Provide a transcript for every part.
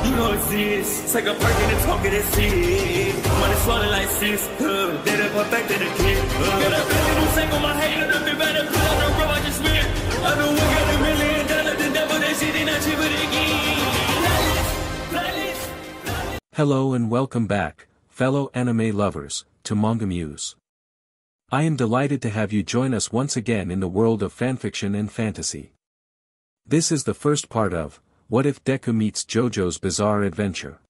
You know it's this. Take a break and then talk it and see. Money swallowed like sis. They done perfected the kid. Got a billion who take on my hate. Nothing better. Pull out the rope I just spent. I know we got $1 million. The devil, that shit ain't not cheaper than again. Hello and welcome back, fellow anime lovers, to MangaMuse. I am delighted to have you join us once again in the world of fanfiction and fantasy. This is the first part of What If Deku Meets JoJo's Bizarre Adventure.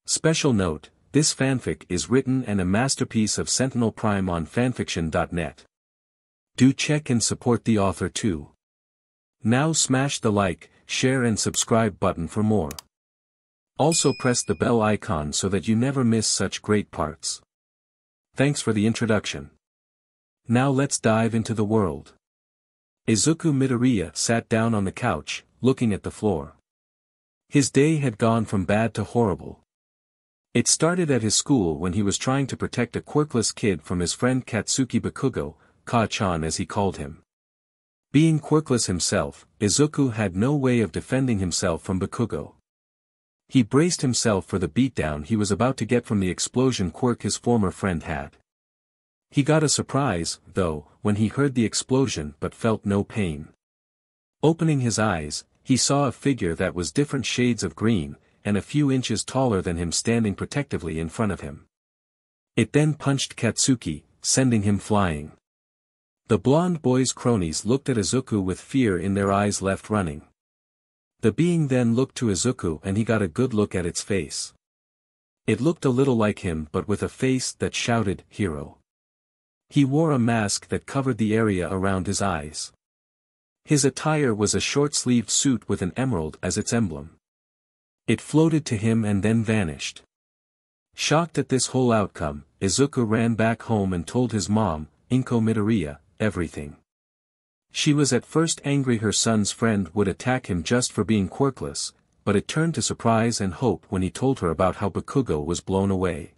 Special note, this fanfic is written and a masterpiece of Sentinel Prime on FANFICTIONnet. Do check and support the author too. Now smash the like, share and subscribe button for more. Also press the bell icon so that you never miss such great parts. Thanks for the introduction. Now let's dive into the world. Izukumidoriya sat down on the couch, looking at the floor. His day had gone from bad to horrible. It started at his school when he was trying to protect a quirkless kid from his friend Katsuki Bakugou, Ka-chan as he called him. Being quirkless himself, Izuku had no way of defending himself from Bakugou. He braced himself for the beatdown he was about to get from the explosion quirk his former friend had. He got a surprise, though, when he heard the explosion but felt no pain. Opening his eyes, he saw a figure that was different shades of green, and a few inches taller than him standing protectively in front of him. It then punched Katsuki, sending him flying. The blonde boy's cronies looked at Izuku with fear in their eyes left running. The being then looked to Izuku and he got a good look at its face. It looked a little like him but with a face that shouted, "Hero." He wore a mask that covered the area around his eyes. His attire was a short-sleeved suit with an emerald as its emblem. It floated to him and then vanished. Shocked at this whole outcome, Izuku ran back home and told his mom, Inko Midoriya, everything. She was at first angry her son's friend would attack him just for being quirkless, but it turned to surprise and hope when he told her about how Bakugou was blown away.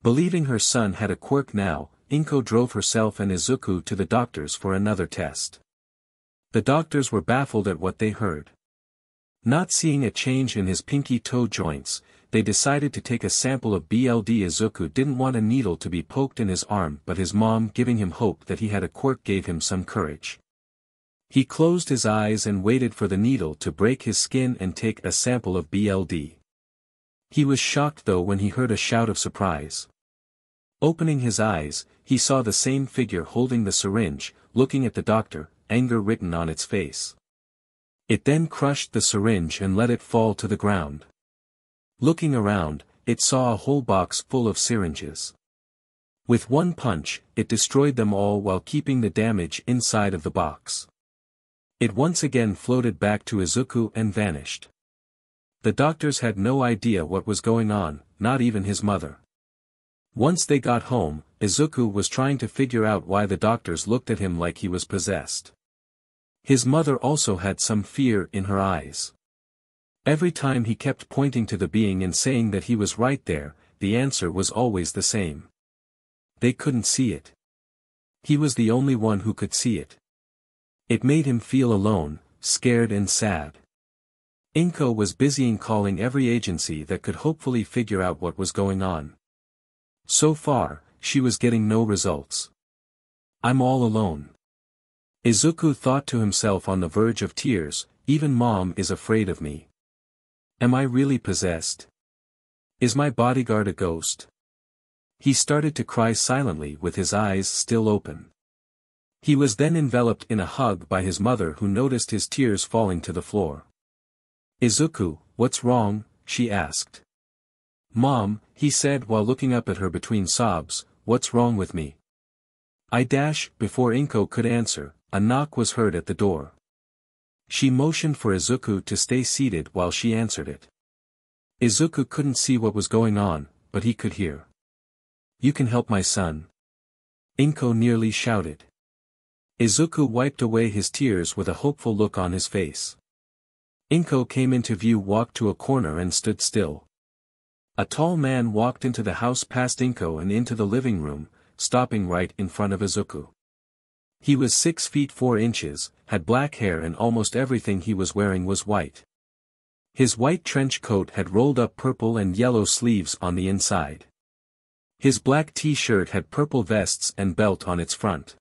Believing her son had a quirk now, Inko drove herself and Izuku to the doctors for another test. The doctors were baffled at what they heard. Not seeing a change in his pinky toe joints, they decided to take a sample of blood. Izuku didn't want a needle to be poked in his arm but his mom giving him hope that he had a quirk gave him some courage. He closed his eyes and waited for the needle to break his skin and take a sample of blood. He was shocked though when he heard a shout of surprise. Opening his eyes, he saw the same figure holding the syringe, looking at the doctor, anger written on its face. It then crushed the syringe and let it fall to the ground. Looking around, it saw a whole box full of syringes. With one punch, it destroyed them all while keeping the damage inside of the box. It once again floated back to Izuku and vanished. The doctors had no idea what was going on, not even his mother. Once they got home, Izuku was trying to figure out why the doctors looked at him like he was possessed. His mother also had some fear in her eyes. Every time he kept pointing to the being and saying that he was right there, the answer was always the same. They couldn't see it. He was the only one who could see it. It made him feel alone, scared and sad. Inko was busy calling every agency that could hopefully figure out what was going on. So far, she was getting no results. I'm all alone. Izuku thought to himself on the verge of tears, even mom is afraid of me. Am I really possessed? Is my bodyguard a ghost? He started to cry silently with his eyes still open. He was then enveloped in a hug by his mother who noticed his tears falling to the floor. Izuku, what's wrong? She asked. Mom, he said while looking up at her between sobs, what's wrong with me? Before Inko could answer, a knock was heard at the door. She motioned for Izuku to stay seated while she answered it. Izuku couldn't see what was going on, but he could hear. You can help my son. Inko nearly shouted. Izuku wiped away his tears with a hopeful look on his face. Inko came into view, walked to a corner and stood still. A tall man walked into the house past Inko and into the living room, stopping right in front of Izuku. He was 6 feet 4 inches, had black hair and almost everything he was wearing was white. His white trench coat had rolled up purple and yellow sleeves on the inside. His black t-shirt had purple vests and belt on its front.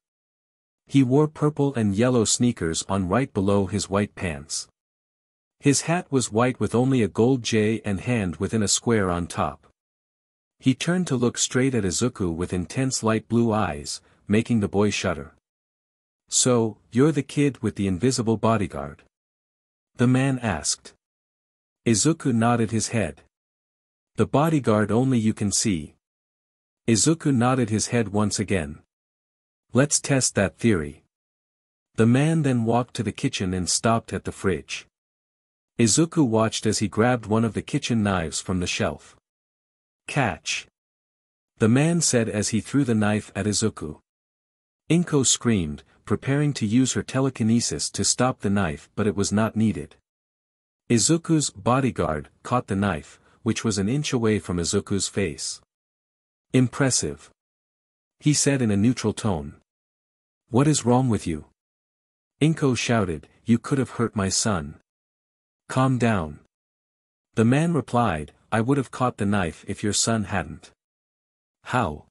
He wore purple and yellow sneakers on right below his white pants. His hat was white with only a gold J and hand within a square on top. He turned to look straight at Izuku with intense light blue eyes, making the boy shudder. "So, you're the kid with the invisible bodyguard?" the man asked. Izuku nodded his head. "The bodyguard only you can see." Izuku nodded his head once again. "Let's test that theory." The man then walked to the kitchen and stopped at the fridge. Izuku watched as he grabbed one of the kitchen knives from the shelf. "Catch!" the man said as he threw the knife at Izuku. Inko screamed, preparing to use her telekinesis to stop the knife, but it was not needed. Izuku's bodyguard caught the knife, which was an inch away from Izuku's face. "Impressive," he said in a neutral tone. "What is wrong with you?" Inko shouted, "You could have hurt my son." "Calm down." The man replied, "I would have caught the knife if your son hadn't." "How?"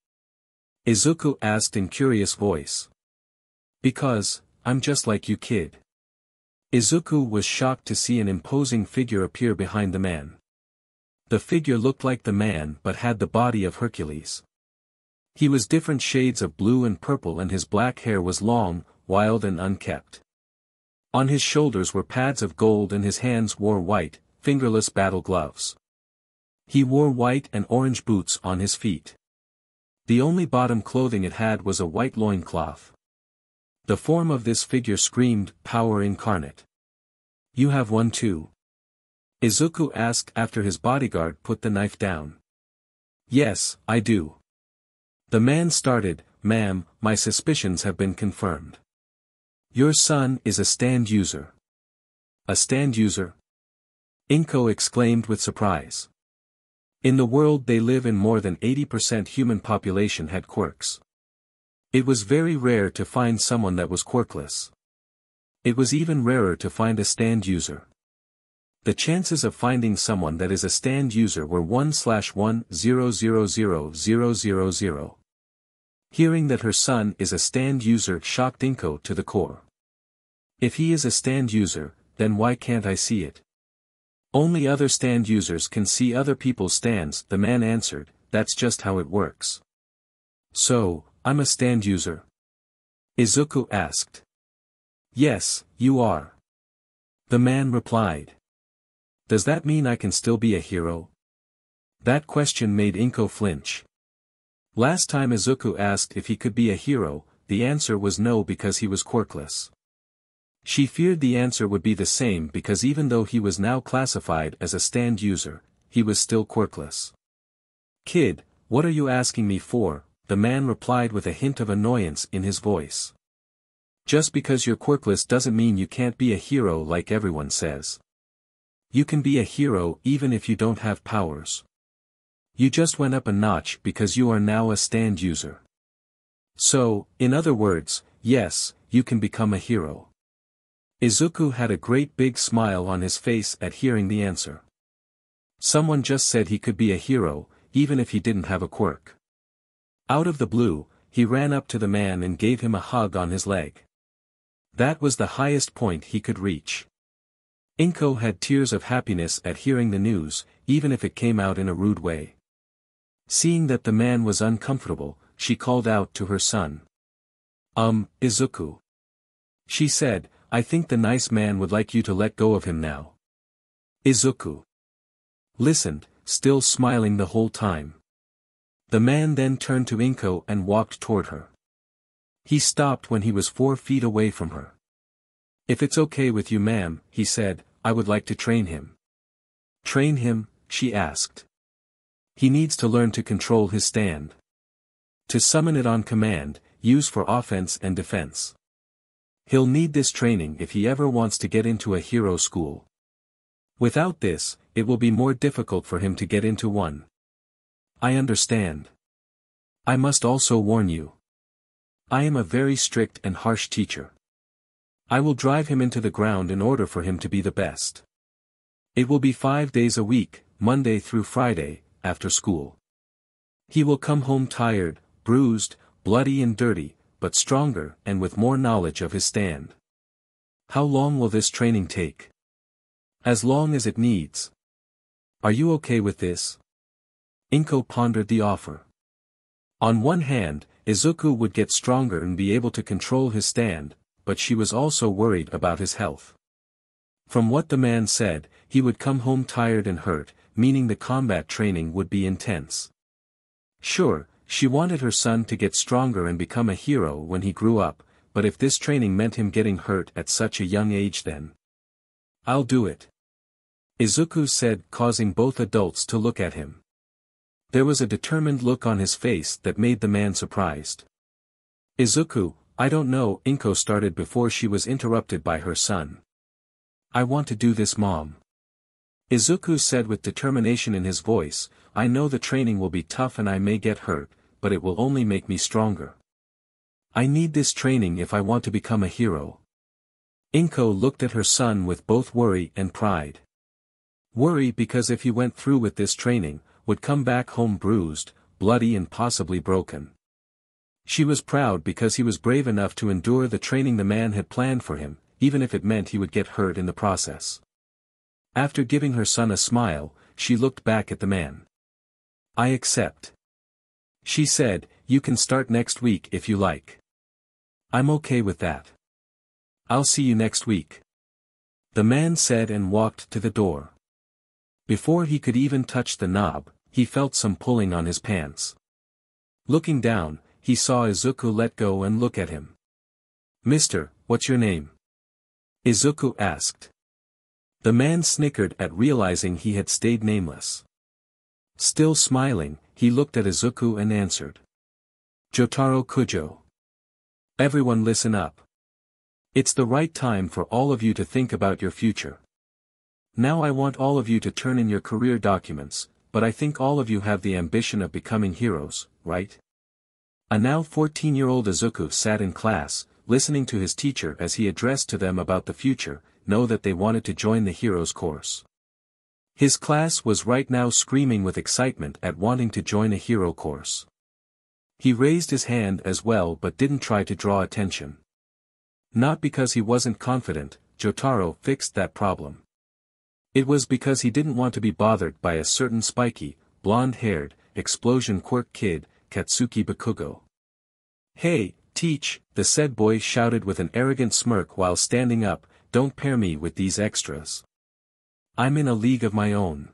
Izuku asked in curious voice. "Because, I'm just like you, kid." Izuku was shocked to see an imposing figure appear behind the man. The figure looked like the man but had the body of Hercules. He was different shades of blue and purple and his black hair was long, wild and unkempt. On his shoulders were pads of gold and his hands wore white, fingerless battle gloves. He wore white and orange boots on his feet. The only bottom clothing it had was a white loincloth. The form of this figure screamed, power incarnate. "You have one too?" Izuku asked after his bodyguard put the knife down. "Yes, I do." The man started, "Ma'am, my suspicions have been confirmed. Your son is a stand user." "A stand user?" Inko exclaimed with surprise. In the world they live in, more than 80% human population had quirks. It was very rare to find someone that was quirkless. It was even rarer to find a stand user. The chances of finding someone that is a stand user were 1/1000000. Hearing that her son is a stand user shocked Inko to the core. "If he is a stand user, then why can't I see it?" "Only other stand users can see other people's stands," the man answered, "that's just how it works." "So, I'm a stand user?" Izuku asked. "Yes, you are." The man replied. "Does that mean I can still be a hero?" That question made Inko flinch. Last time Izuku asked if he could be a hero, the answer was no because he was quirkless. She feared the answer would be the same because even though he was now classified as a stand user, he was still quirkless. "Kid, what are you asking me for?" the man replied with a hint of annoyance in his voice. "Just because you're quirkless doesn't mean you can't be a hero like everyone says. You can be a hero even if you don't have powers. You just went up a notch because you are now a stand user. So, in other words, yes, you can become a hero." Izuku had a great big smile on his face at hearing the answer. Someone just said he could be a hero, even if he didn't have a quirk. Out of the blue, he ran up to the man and gave him a hug on his leg. That was the highest point he could reach. Inko had tears of happiness at hearing the news, even if it came out in a rude way. Seeing that the man was uncomfortable, she called out to her son. Izuku." She said, "I think the nice man would like you to let go of him now." Izuku listened, still smiling the whole time. The man then turned to Inko and walked toward her. He stopped when he was 4 feet away from her. "If it's okay with you, ma'am," he said, "I would like to train him." "Train him?" she asked. "He needs to learn to control his stand. To summon it on command, use for offense and defense. He'll need this training if he ever wants to get into a hero school. Without this, it will be more difficult for him to get into one." "I understand. I must also warn you. I am a very strict and harsh teacher. I will drive him into the ground in order for him to be the best." It will be 5 days a week, Monday through Friday, after school. He will come home tired, bruised, bloody and dirty, but stronger and with more knowledge of his stand. How long will this training take? As long as it needs. Are you okay with this? Inko pondered the offer. On one hand, Izuku would get stronger and be able to control his stand, but she was also worried about his health. From what the man said, he would come home tired and hurt, meaning the combat training would be intense. Sure, she wanted her son to get stronger and become a hero when he grew up, but if this training meant him getting hurt at such a young age then. I'll do it. Izuku said, causing both adults to look at him. There was a determined look on his face that made the man surprised. Izuku, I don't know, Inko started before she was interrupted by her son. I want to do this, Mom. Izuku said with determination in his voice, I know the training will be tough and I may get hurt, but it will only make me stronger. I need this training if I want to become a hero. Inko looked at her son with both worry and pride. Worry because if he went through with this training, would come back home bruised, bloody and possibly broken. She was proud because he was brave enough to endure the training the man had planned for him, even if it meant he would get hurt in the process. After giving her son a smile, she looked back at the man. I accept. She said, you can start next week if you like. I'm okay with that. I'll see you next week. The man said and walked to the door. Before he could even touch the knob, he felt some pulling on his pants. Looking down, he saw Izuku let go and look at him. Mister, what's your name? Izuku asked. The man snickered at realizing he had stayed nameless. Still smiling, he looked at Izuku and answered. Jotaro Kujo. Everyone listen up. It's the right time for all of you to think about your future. Now I want all of you to turn in your career documents, but I think all of you have the ambition of becoming heroes, right? A now 14-year-old Izuku sat in class, listening to his teacher as he addressed to them about the future, know that they wanted to join the heroes course. His class was right now screaming with excitement at wanting to join a hero course. He raised his hand as well but didn't try to draw attention. Not because he wasn't confident, Jotaro fixed that problem. It was because he didn't want to be bothered by a certain spiky, blonde-haired, explosion quirk kid, Katsuki Bakugou. Hey, teach, the said boy shouted with an arrogant smirk while standing up, don't pair me with these extras. I'm in a league of my own.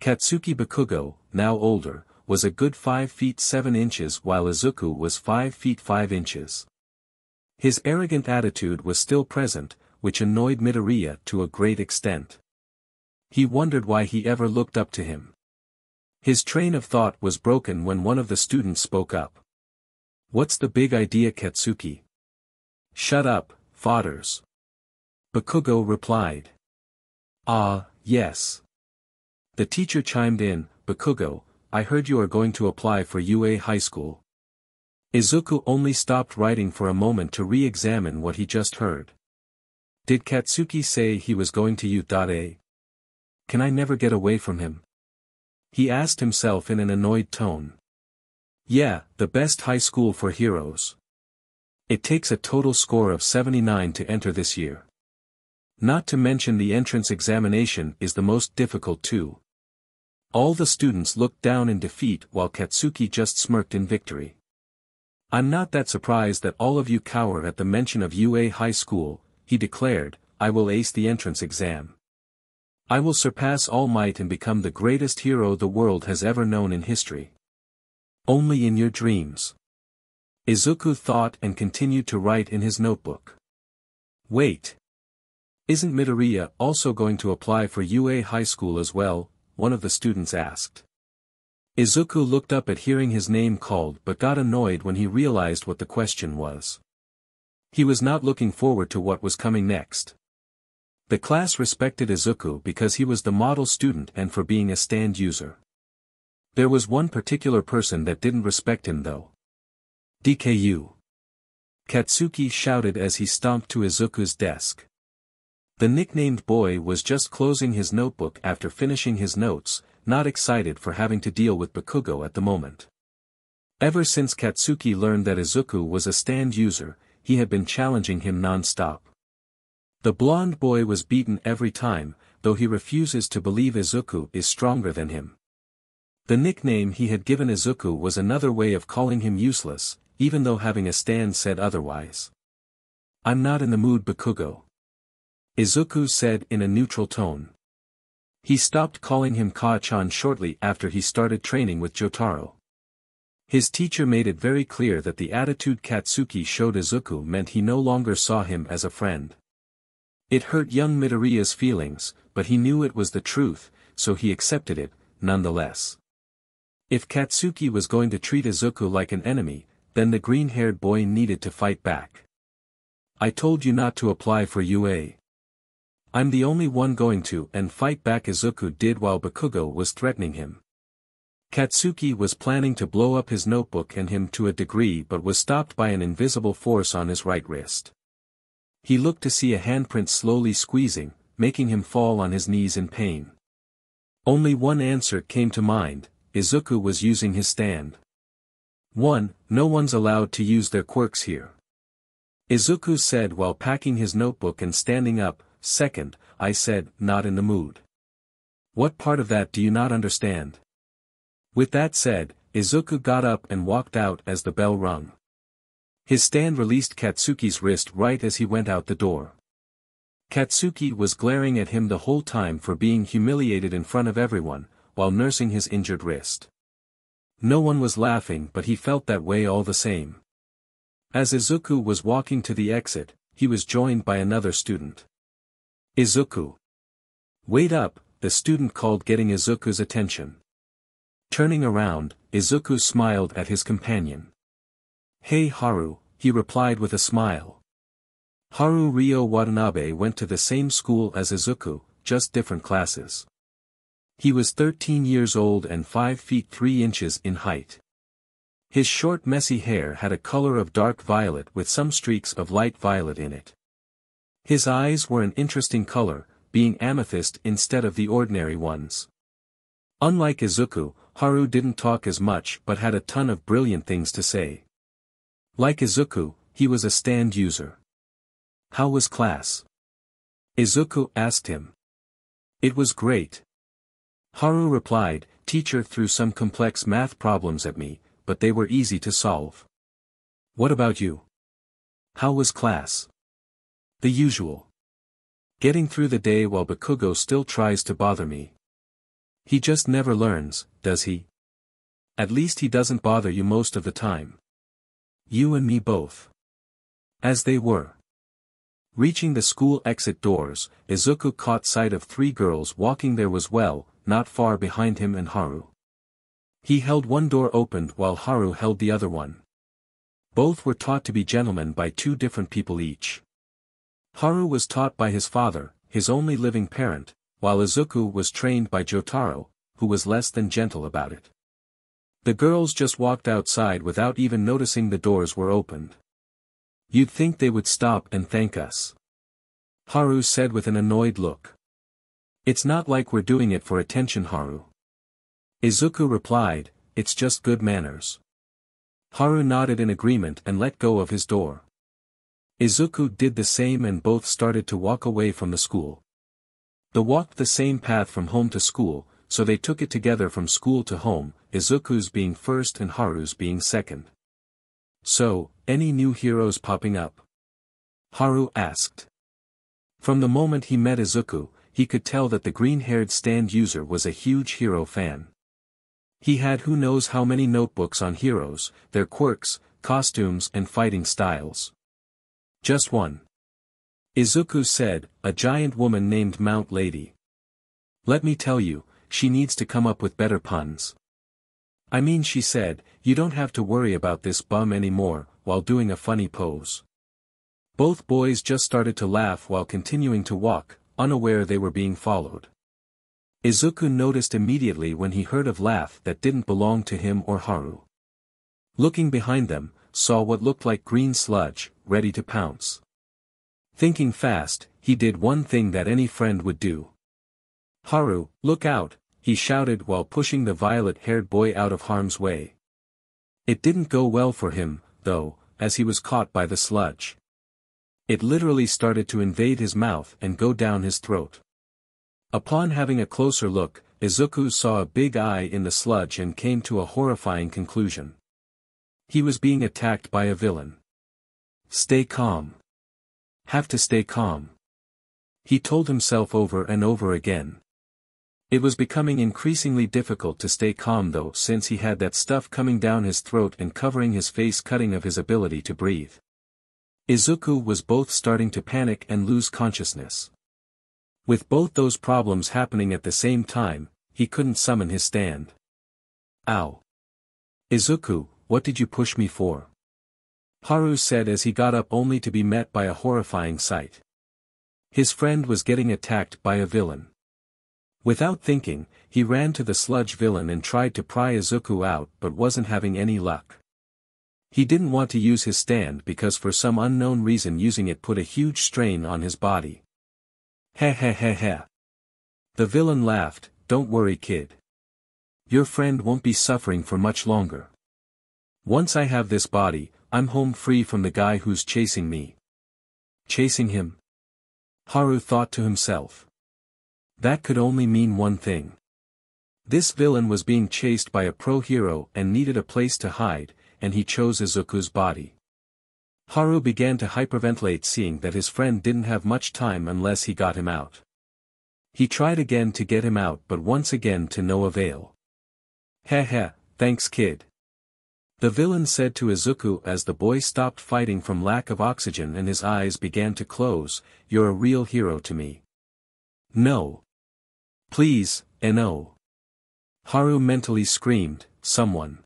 Katsuki Bakugou, now older, was a good 5 feet 7 inches while Izuku was 5 feet 5 inches. His arrogant attitude was still present, which annoyed Midoriya to a great extent. He wondered why he ever looked up to him. His train of thought was broken when one of the students spoke up. What's the big idea, Katsuki? Shut up, fodders. Bakugou replied. Yes. The teacher chimed in, Bakugou, I heard you are going to apply for UA High School. Izuku only stopped writing for a moment to re-examine what he just heard. Did Katsuki say he was going to UA? Can I never get away from him? He asked himself in an annoyed tone. Yeah, the best high school for heroes. It takes a total score of 79 to enter this year. Not to mention the entrance examination is the most difficult too. All the students looked down in defeat while Katsuki just smirked in victory. I'm not that surprised that all of you cower at the mention of UA High School, he declared, I will ace the entrance exam. I will surpass All Might and become the greatest hero the world has ever known in history. Only in your dreams. Izuku thought and continued to write in his notebook. Wait. Isn't Midoriya also going to apply for UA High School as well? One of the students asked. Izuku looked up at hearing his name called but got annoyed when he realized what the question was. He was not looking forward to what was coming next. The class respected Izuku because he was the model student and for being a stand user. There was one particular person that didn't respect him though. DKU. Katsuki shouted as he stomped to Izuku's desk. The nicknamed boy was just closing his notebook after finishing his notes, not excited for having to deal with bakugou at the moment. Ever since Katsuki learned that Izuku was a stand user, he had been challenging him non-stop. The blonde boy was beaten every time, though he refuses to believe Izuku is stronger than him. The nickname he had given Izuku was another way of calling him useless, even though having a stand said otherwise. "I'm not in the mood, bakugou," Izuku said in a neutral tone. He stopped calling him Ka-chan shortly after he started training with Jotaro. His teacher made it very clear that the attitude Katsuki showed Izuku meant he no longer saw him as a friend. It hurt young Midoriya's feelings, but he knew it was the truth, so he accepted it, nonetheless. If Katsuki was going to treat Izuku like an enemy, then the green-haired boy needed to fight back. "I told you not to apply for UA. I'm the only one going to," and fight back Izuku did while bakugou was threatening him. Katsuki was planning to blow up his notebook and him to a degree but was stopped by an invisible force on his right wrist. He looked to see a handprint slowly squeezing, making him fall on his knees in pain. Only one answer came to mind: Izuku was using his stand. 1. No one's allowed to use their quirks here, Izuku said while packing his notebook and standing up. 2nd, I said, not in the mood. What part of that do you not understand? With that said, Izuku got up and walked out as the bell rung. His stand released Katsuki's wrist right as he went out the door. Katsuki was glaring at him the whole time for being humiliated in front of everyone, while nursing his injured wrist. No one was laughing, but he felt that way all the same. As Izuku was walking to the exit, he was joined by another student. "Izuku! Wait up," the student called, getting Izuku's attention. Turning around, Izuku smiled at his companion. "Hey Haru," he replied with a smile. Haru Ryo Watanabe went to the same school as Izuku, just different classes. He was 13 years old and 5 feet 3 inches in height. His short messy hair had a color of dark violet with some streaks of light violet in it. His eyes were an interesting color, being amethyst instead of the ordinary ones. Unlike Izuku, Haru didn't talk as much but had a ton of brilliant things to say. Like Izuku, he was a stand user. "How was class?" Izuku asked him. "It was great," Haru replied. "Teacher threw some complex math problems at me, but they were easy to solve." "What about you? How was class?" "The usual. Getting through the day while bakugou still tries to bother me." "He just never learns, does he? At least he doesn't bother you most of the time." "You and me both." As they were reaching the school exit doors, Izuku caught sight of 3 girls walking there as well, not far behind him and Haru. He held one door opened while Haru held the other one. Both were taught to be gentlemen by 2 different people each. Haru was taught by his father, his only living parent, while Izuku was trained by Jotaro, who was less than gentle about it. The girls just walked outside without even noticing the doors were opened. "You'd think they would stop and thank us," Haru said with an annoyed look. "It's not like we're doing it for attention, Haru," Izuku replied. "It's just good manners." Haru nodded in agreement and let go of his door. Izuku did the same and both started to walk away from the school. They walked the same path from home to school, so they took it together from school to home, Izuku's being first and Haru's being second. "So, any new heroes popping up?" Haru asked. From the moment he met Izuku, he could tell that the green-haired stand user was a huge hero fan. He had who knows how many notebooks on heroes, their quirks, costumes and fighting styles. "Just one," Izuku said, "a giant woman named Mount Lady. Let me tell you, she needs to come up with better puns. I mean," she said, "you don't have to worry about this bum anymore," while doing a funny pose. Both boys just started to laugh while continuing to walk, unaware they were being followed. Izuku noticed immediately when he heard a laugh that didn't belong to him or Haru. Looking behind them, saw what looked like green sludge, ready to pounce. Thinking fast, He did one thing that any friend would do. "Haru, look out," he shouted while pushing the violet-haired boy out of harm's way. It didn't go well for him, though, as he was caught by the sludge. It literally started to invade his mouth and go down his throat. Upon having a closer look, Izuku saw a big eye in the sludge and came to a horrifying conclusion. He was being attacked by a villain. Stay calm. Have to stay calm. He told himself over and over again. It was becoming increasingly difficult to stay calm though, since he had that stuff coming down his throat and covering his face, cutting of his ability to breathe. Izuku was both starting to panic and lose consciousness. With both those problems happening at the same time, he couldn't summon his stand. Ow. Izuku, what did you push me for? Haru said as he got up, only to be met by a horrifying sight. His friend was getting attacked by a villain. Without thinking, he ran to the sludge villain and tried to pry Izuku out, but wasn't having any luck. He didn't want to use his stand because for some unknown reason using it put a huge strain on his body. Heh heh heh heh. The villain laughed, "Don't worry, kid. Your friend won't be suffering for much longer. Once I have this body, I'm home free from the guy who's chasing me." Chasing him? Haru thought to himself. That could only mean one thing. This villain was being chased by a pro hero and needed a place to hide, and he chose Izuku's body. Haru began to hyperventilate, seeing that his friend didn't have much time unless he got him out. He tried again to get him out, but once again to no avail. "Heh heh, thanks kid," the villain said to Izuku as the boy stopped fighting from lack of oxygen and his eyes began to close. "You're a real hero to me." "No. Please, no." Haru mentally screamed, "Someone.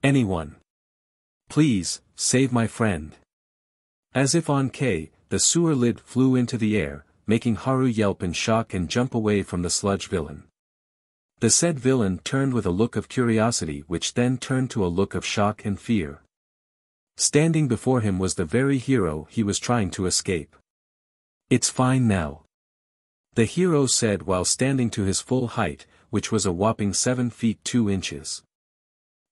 Anyone. Please, save my friend." As if on K, the sewer lid flew into the air, making Haru yelp in shock and jump away from the sludge villain. The said villain turned with a look of curiosity, which then turned to a look of shock and fear. Standing before him was the very hero he was trying to escape. "It's fine now," the hero said while standing to his full height, which was a whopping 7 feet 2 inches.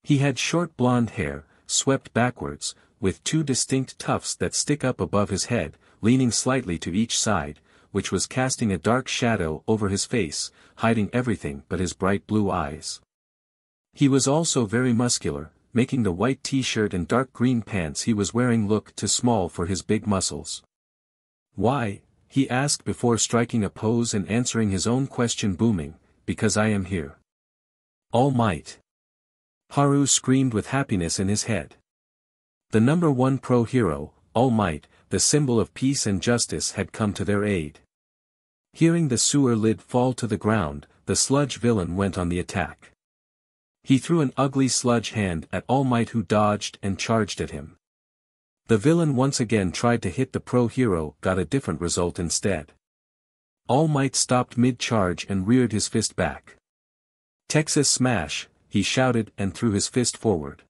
He had short blonde hair, swept backwards, with 2 distinct tufts that stick up above his head, leaning slightly to each side, which was casting a dark shadow over his face, hiding everything but his bright blue eyes. He was also very muscular, making the white t-shirt and dark green pants he was wearing look too small for his big muscles. "Why?" he asked before striking a pose and answering his own question, booming, "Because I am here. All Might." Haru screamed with happiness in his head. The number 1 pro hero, All Might, the symbol of peace and justice, had come to their aid. Hearing the sewer lid fall to the ground, the sludge villain went on the attack. He threw an ugly sludge hand at All Might, who dodged and charged at him. The villain once again tried to hit the pro hero, got a different result instead. All Might stopped mid-charge and reared his fist back. "Texas Smash," he shouted and threw his fist forward.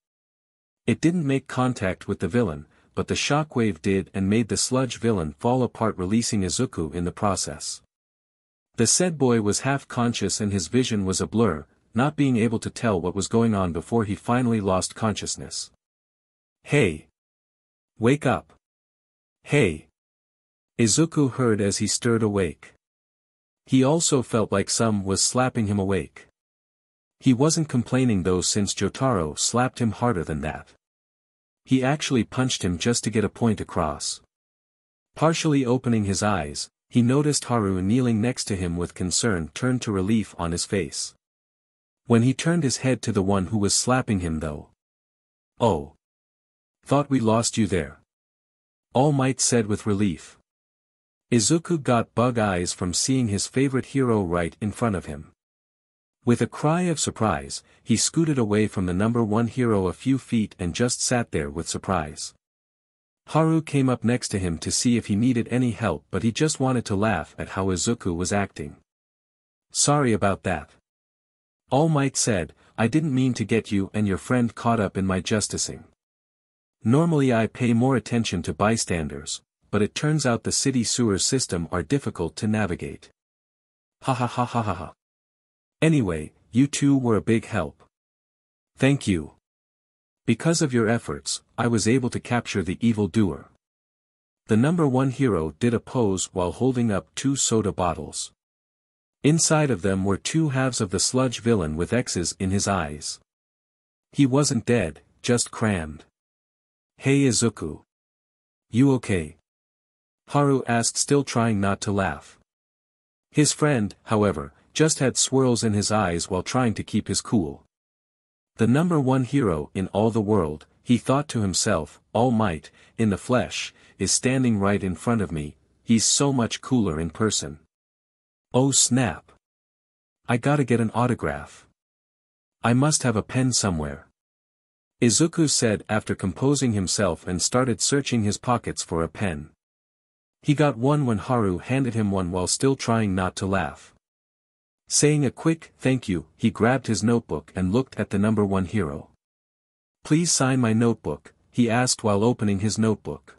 It didn't make contact with the villain, but the shockwave did and made the sludge villain fall apart, releasing Izuku in the process. The said boy was half conscious and his vision was a blur, not being able to tell what was going on before he finally lost consciousness. "Hey! Wake up! Hey!" Izuku heard as he stirred awake. He also felt like some was slapping him awake. He wasn't complaining though, since Jotaro slapped him harder than that. He actually punched him just to get a point across. Partially opening his eyes, he noticed Haru kneeling next to him with concern turned to relief on his face. When he turned his head to the one who was slapping him though. "Oh. Thought we lost you there," All Might said with relief. Izuku got bug eyes from seeing his favorite hero right in front of him. With a cry of surprise, he scooted away from the number 1 hero a few feet and just sat there with surprise. Haru came up next to him to see if he needed any help, but he just wanted to laugh at how Izuku was acting. "Sorry about that," All Might said, "I didn't mean to get you and your friend caught up in my justicing. Normally I pay more attention to bystanders, but it turns out the city sewer system are difficult to navigate. Ha ha ha ha ha ha. Anyway, you two were a big help. Thank you. Because of your efforts, I was able to capture the evildoer. The number one hero did a pose while holding up 2 soda bottles. Inside of them were 2 halves of the sludge villain with X's in his eyes. He wasn't dead, just crammed. Hey Izuku. You okay? Haru asked, still trying not to laugh. His friend, however, just had swirls in his eyes while trying to keep his cool. The number one hero in all the world, he thought to himself, All Might, in the flesh, is standing right in front of me, he's so much cooler in person. Oh snap. I gotta get an autograph. I must have a pen somewhere. Izuku said after composing himself and started searching his pockets for a pen. He got one when Haru handed him one while still trying not to laugh. Saying a quick thank you, he grabbed his notebook and looked at the number one hero. Please sign my notebook, he asked while opening his notebook.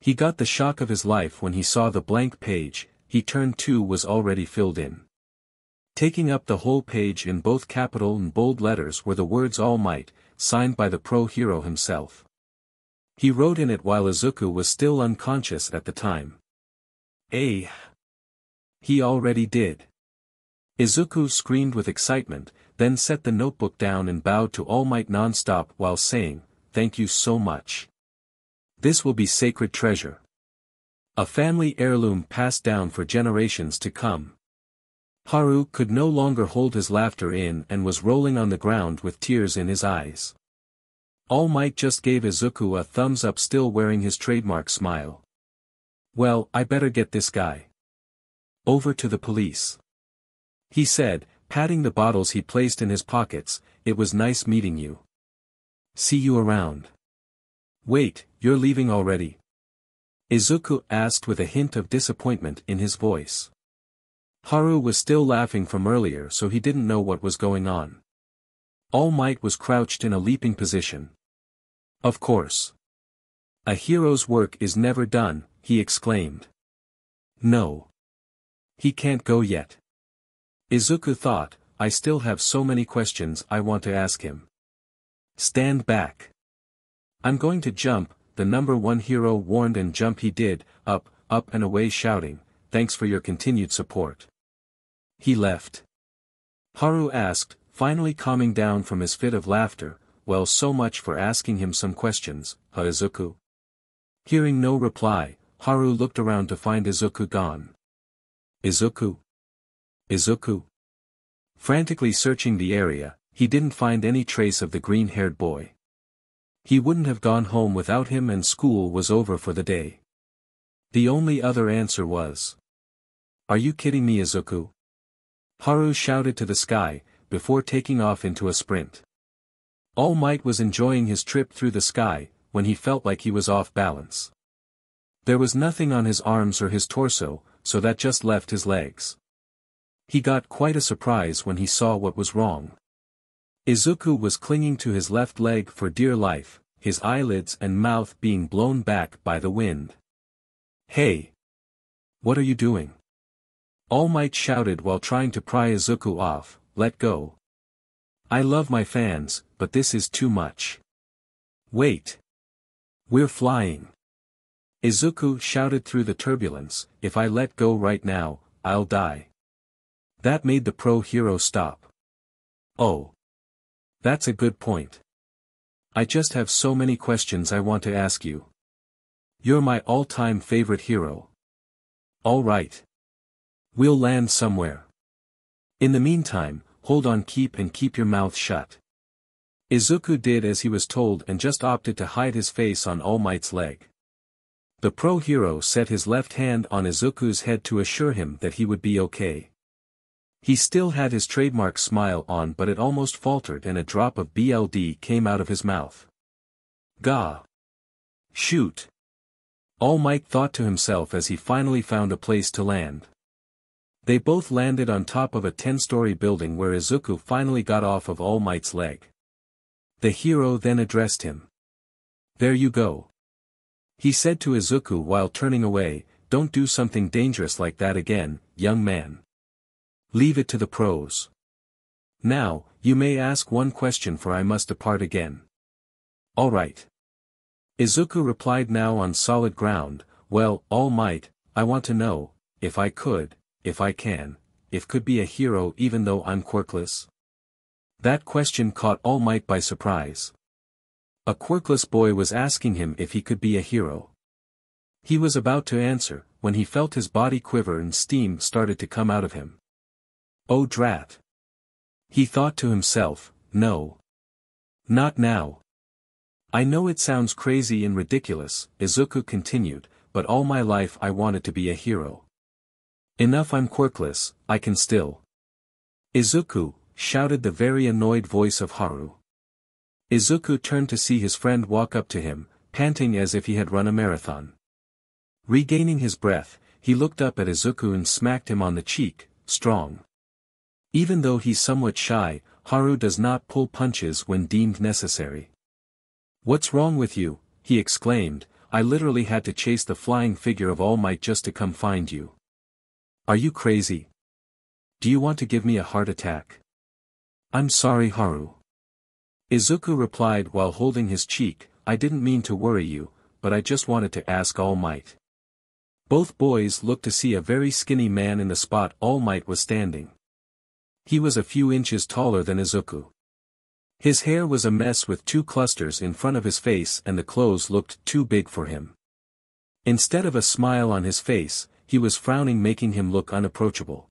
He got the shock of his life when he saw the blank page he turned to was already filled in. Taking up the whole page in both capital and bold letters were the words All Might, signed by the pro hero himself. He wrote in it while Izuku was still unconscious at the time. He already did. Izuku screamed with excitement, then set the notebook down and bowed to All Might non-stop while saying, Thank you so much. This will be sacred treasure. A family heirloom passed down for generations to come. Haru could no longer hold his laughter in and was rolling on the ground with tears in his eyes. All Might just gave Izuku a thumbs up, still wearing his trademark smile. Well, I better get this guy over to the police, he said, patting the bottles he placed in his pockets. It was nice meeting you. See you around. Wait, you're leaving already? Izuku asked with a hint of disappointment in his voice. Haru was still laughing from earlier, so he didn't know what was going on. All Might was crouched in a leaping position. Of course. A hero's work is never done, he exclaimed. No. He can't go yet. Izuku thought, I still have so many questions I want to ask him. Stand back. I'm going to jump, the number one hero warned, and jump he did, up, up and away shouting, thanks for your continued support. He left. Haru asked, finally calming down from his fit of laughter, well, so much for asking him some questions, huh Izuku? Hearing no reply, Haru looked around to find Izuku gone. Izuku? Izuku? Frantically searching the area, he didn't find any trace of the green-haired boy. He wouldn't have gone home without him, and school was over for the day. The only other answer was, Are you kidding me, Izuku? Haru shouted to the sky, before taking off into a sprint. All Might was enjoying his trip through the sky, when he felt like he was off balance. There was nothing on his arms or his torso, so that just left his legs. He got quite a surprise when he saw what was wrong. Izuku was clinging to his left leg for dear life, his eyelids and mouth being blown back by the wind. Hey! What are you doing? All Might shouted while trying to pry Izuku off. Let go. I love my fans, but this is too much. Wait. We're flying. Izuku shouted through the turbulence, if I let go right now, I'll die. That made the pro hero stop. Oh. That's a good point. I just have so many questions I want to ask you. You're my all-time favorite hero. All right. We'll land somewhere. In the meantime, hold on, keep your mouth shut. Izuku did as he was told and just opted to hide his face on All Might's leg. The pro hero set his left hand on Izuku's head to assure him that he would be okay. He still had his trademark smile on, but it almost faltered and a drop of blood came out of his mouth. Gah! Shoot! All Might thought to himself as he finally found a place to land. They both landed on top of a 10-story building where Izuku finally got off of All Might's leg. The hero then addressed him. There you go. He said to Izuku while turning away, "Don't do something dangerous like that again, young man. Leave it to the pros. Now, you may ask one question for I must depart again." "All right." Izuku replied now on solid ground, "Well, All Might, I want to know, if I could, if I can, if could be a hero even though I'm quirkless?" That question caught All Might by surprise. A quirkless boy was asking him if he could be a hero. He was about to answer, when he felt his body quiver and steam started to come out of him. "Oh drat." He thought to himself, "No. Not now." "I know it sounds crazy and ridiculous," Izuku continued, "but all my life I wanted to be a hero. Enough I'm quirkless, I can still." "Izuku," shouted the very annoyed voice of Haru. Izuku turned to see his friend walk up to him, panting as if he had run a marathon. Regaining his breath, he looked up at Izuku and smacked him on the cheek, "Strong." Even though he's somewhat shy, Haru does not pull punches when deemed necessary. "What's wrong with you?" he exclaimed, "I literally had to chase the flying figure of All Might just to come find you. Are you crazy? Do you want to give me a heart attack?" "I'm sorry, Haru." Izuku replied while holding his cheek, "I didn't mean to worry you, but I just wanted to ask All Might." Both boys looked to see a very skinny man in the spot All Might was standing. He was a few inches taller than Izuku. His hair was a mess with two clusters in front of his face and the clothes looked too big for him. Instead of a smile on his face, he was frowning, making him look unapproachable.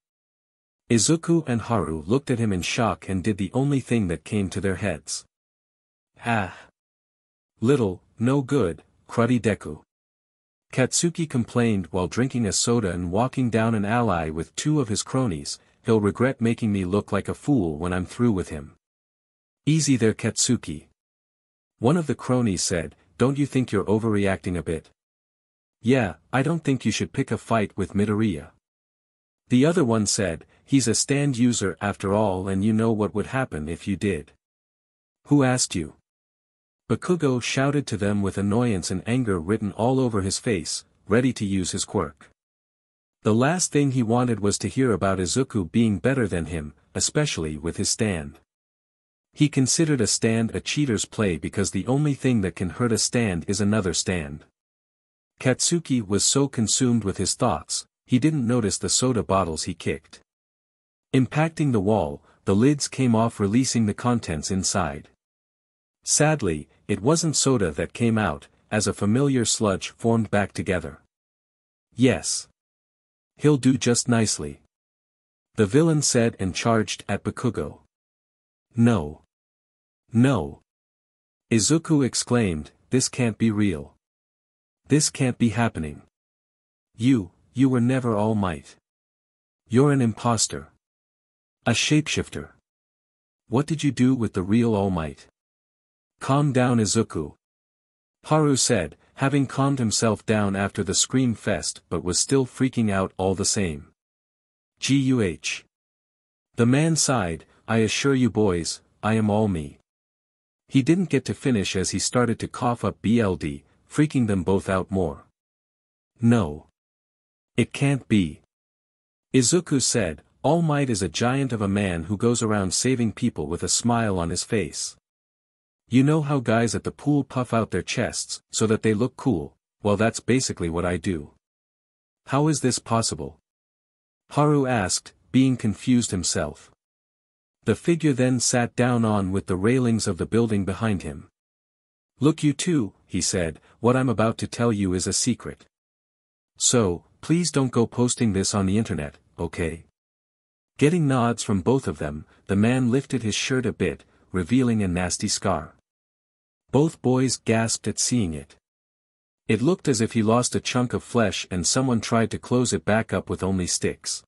Izuku and Haru looked at him in shock and did the only thing that came to their heads. "Ah! Little, no good, cruddy Deku." Katsuki complained while drinking a soda and walking down an alley with two of his cronies. "He'll regret making me look like a fool when I'm through with him." "Easy there, Katsuki." One of the cronies said, "Don't you think you're overreacting a bit?" "Yeah, I don't think you should pick a fight with Midoriya." The other one said, "He's a stand user after all and you know what would happen if you did." "Who asked you?" Bakugou shouted to them with annoyance and anger written all over his face, ready to use his quirk. The last thing he wanted was to hear about Izuku being better than him, especially with his stand. He considered a stand a cheater's play because the only thing that can hurt a stand is another stand. Katsuki was so consumed with his thoughts, he didn't notice the soda bottles he kicked. Impacting the wall, the lids came off, releasing the contents inside. Sadly, it wasn't soda that came out, as a familiar sludge formed back together. "Yes. He'll do just nicely," the villain said and charged at Bakugou. "No. No!" Izuku exclaimed, "This can't be real. This can't be happening. You were never All Might. You're an imposter. A shapeshifter. What did you do with the real All Might?" "Calm down, Izuku," Haru said, having calmed himself down after the scream fest but was still freaking out all the same. "Guh. The man sighed, "I assure you boys, I am all me." He didn't get to finish as he started to cough up blood, freaking them both out more. "No. It can't be." Izuku said, "All Might is a giant of a man who goes around saving people with a smile on his face. You know how guys at the pool puff out their chests, so that they look cool? Well, that's basically what I do." "How is this possible?" Haru asked, being confused himself. The figure then sat down on with the railings of the building behind him. "Look, you two," he said, "what I'm about to tell you is a secret. So, please don't go posting this on the internet, okay?" Getting nods from both of them, the man lifted his shirt a bit, revealing a nasty scar. Both boys gasped at seeing it. It looked as if he lost a chunk of flesh and someone tried to close it back up with only sticks.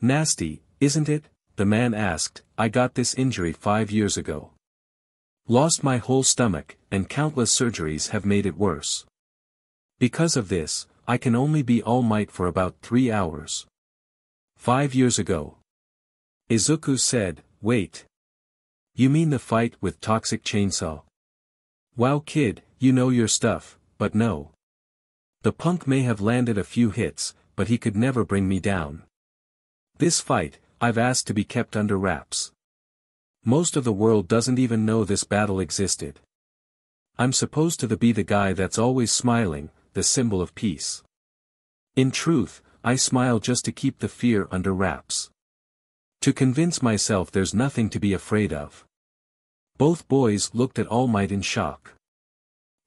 "Nasty, isn't it?" the man asked. "I got this injury 5 years ago. Lost my whole stomach, and countless surgeries have made it worse. Because of this, I can only be All Might for about 3 hours. 5 years ago." Izuku said, "Wait. You mean the fight with Toxic Chainsaw? Wow kid, you know your stuff, but no. The punk may have landed a few hits, but he could never bring me down. This fight, I've asked to be kept under wraps. Most of the world doesn't even know this battle existed. I'm supposed to be the guy that's always smiling, the symbol of peace. In truth, I smile just to keep the fear under wraps. To convince myself there's nothing to be afraid of. Both boys looked at All Might in shock.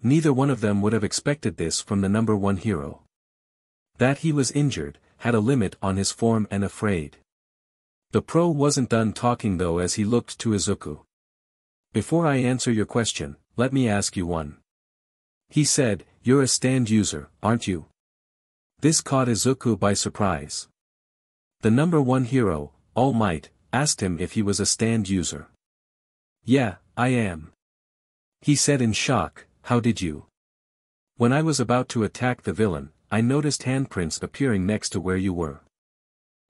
Neither one of them would have expected this from the number one hero. That he was injured, had a limit on his form and afraid. The pro wasn't done talking though as he looked to Izuku. Before I answer your question, let me ask you one. He said, you're a stand user, aren't you? This caught Izuku by surprise. The number one hero, All Might, asked him if he was a stand user. Yeah, I am. He said in shock, how did you? When I was about to attack the villain, I noticed handprints appearing next to where you were.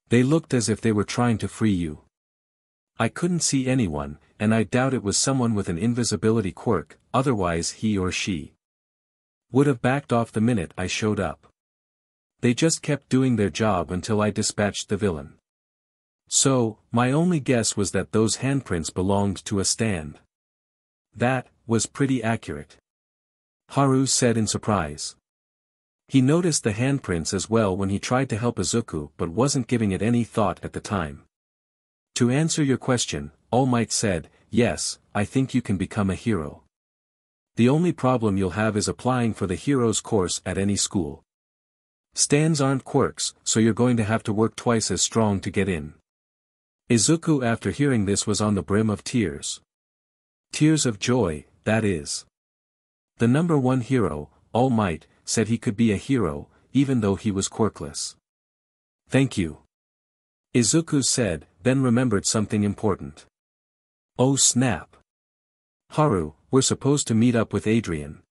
They looked as if they were trying to free you. I couldn't see anyone, and I doubt it was someone with an invisibility quirk, otherwise he or she would have backed off the minute I showed up. They just kept doing their job until I dispatched the villain. So, my only guess was that those handprints belonged to a stand. That was pretty accurate. Haru said in surprise. He noticed the handprints as well when he tried to help Izuku but wasn't giving it any thought at the time. To answer your question, All Might said, yes, I think you can become a hero. The only problem you'll have is applying for the hero's course at any school. Stands aren't quirks, so you're going to have to work twice as strong to get in. Izuku after hearing this was on the brim of tears. Tears of joy, that is. The number one hero, All Might, said he could be a hero, even though he was quirkless. Thank you. Izuku said, then remembered something important. Oh snap. Haru, we're supposed to meet up with Adrian.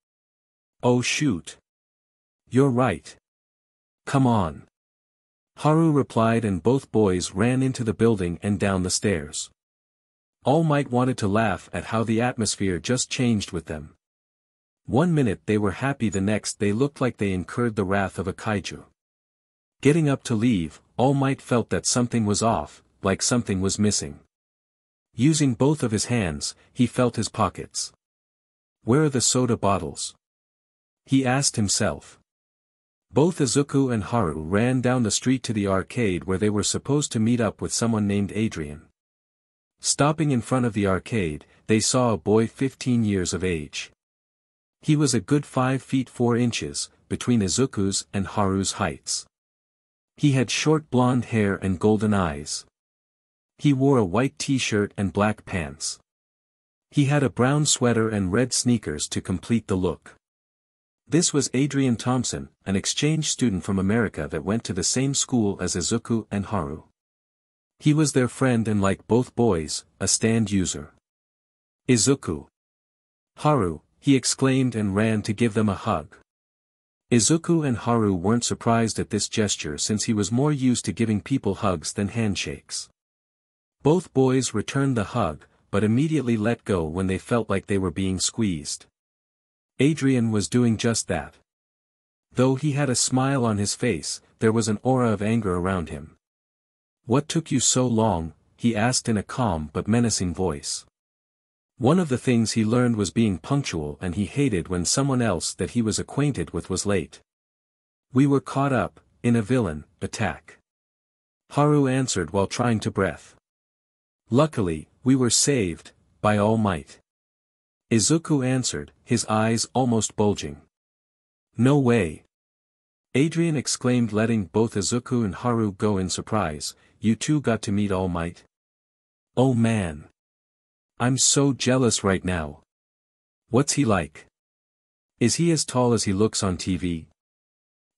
Oh shoot. You're right. Come on. Haru replied and both boys ran into the building and down the stairs. All Might wanted to laugh at how the atmosphere just changed with them. One minute they were happy, the next they looked like they incurred the wrath of a kaiju. Getting up to leave, All Might felt that something was off, like something was missing. Using both of his hands, he felt his pockets. Where are the soda bottles? He asked himself. Both Izuku and Haru ran down the street to the arcade where they were supposed to meet up with someone named Adrian. Stopping in front of the arcade, they saw a boy 15 years of age. He was a good 5 feet 4 inches, between Izuku's and Haru's heights. He had short blonde hair and golden eyes. He wore a white t-shirt and black pants. He had a brown sweater and red sneakers to complete the look. This was Adrian Thompson, an exchange student from America that went to the same school as Izuku and Haru. He was their friend and, like both boys, a stand user. Izuku. Haru, he exclaimed and ran to give them a hug. Izuku and Haru weren't surprised at this gesture since he was more used to giving people hugs than handshakes. Both boys returned the hug, but immediately let go when they felt like they were being squeezed. Adrian was doing just that. Though he had a smile on his face, there was an aura of anger around him. What took you so long? He asked in a calm but menacing voice. One of the things he learned was being punctual, and he hated when someone else that he was acquainted with was late. We were caught up in a villain attack. Haru answered while trying to breath. Luckily, we were saved by All Might. Izuku answered, his eyes almost bulging. No way. Adrian exclaimed, letting both Izuku and Haru go in surprise. You two got to meet All Might? Oh man. I'm so jealous right now. What's he like? Is he as tall as he looks on TV?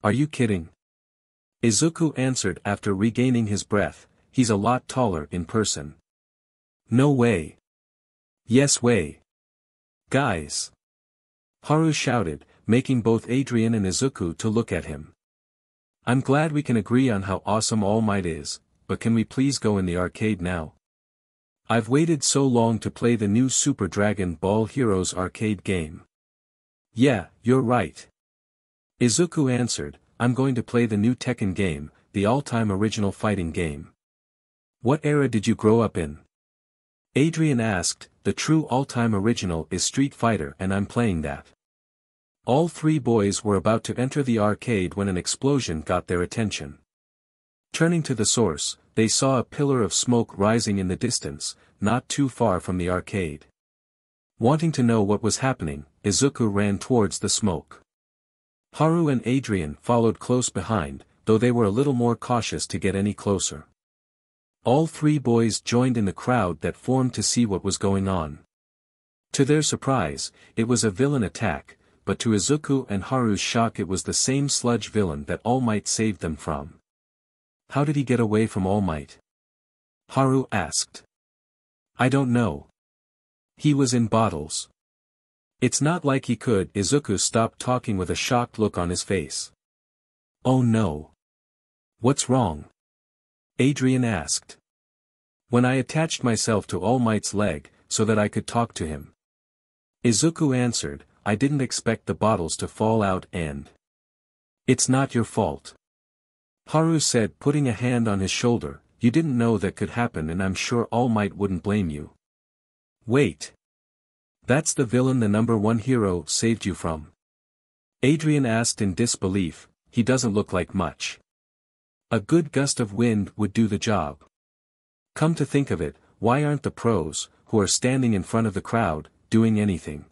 Are you kidding? Izuku answered after regaining his breath, he's a lot taller in person. No way. Yes way. Guys. Haru shouted, making both Adrian and Izuku to look at him. I'm glad we can agree on how awesome All Might is, but can we please go in the arcade now? I've waited so long to play the new Super Dragon Ball Heroes arcade game. Yeah, you're right. Izuku answered, I'm going to play the new Tekken game, the all-time original fighting game. What era did you grow up in? Adrian asked, the true all-time original is Street Fighter and I'm playing that. All three boys were about to enter the arcade when an explosion got their attention. Turning to the source, they saw a pillar of smoke rising in the distance, not too far from the arcade. Wanting to know what was happening, Izuku ran towards the smoke. Haru and Adrian followed close behind, though they were a little more cautious to get any closer. All three boys joined in the crowd that formed to see what was going on. To their surprise, it was a villain attack, but to Izuku and Haru's shock it was the same sludge villain that All Might saved them from. How did he get away from All Might? Haru asked. I don't know. He was in bottles. It's not like he could. Izuku stopped talking with a shocked look on his face. Oh no. What's wrong? Adrian asked. When I attached myself to All Might's leg, so that I could talk to him. Izuku answered, I didn't expect the bottles to fall out and... It's not your fault. Haru said, putting a hand on his shoulder, you didn't know that could happen and I'm sure All Might wouldn't blame you. Wait. That's the villain the number one hero saved you from? Adrian asked in disbelief, he doesn't look like much. A good gust of wind would do the job. Come to think of it, why aren't the pros, who are standing in front of the crowd, doing anything?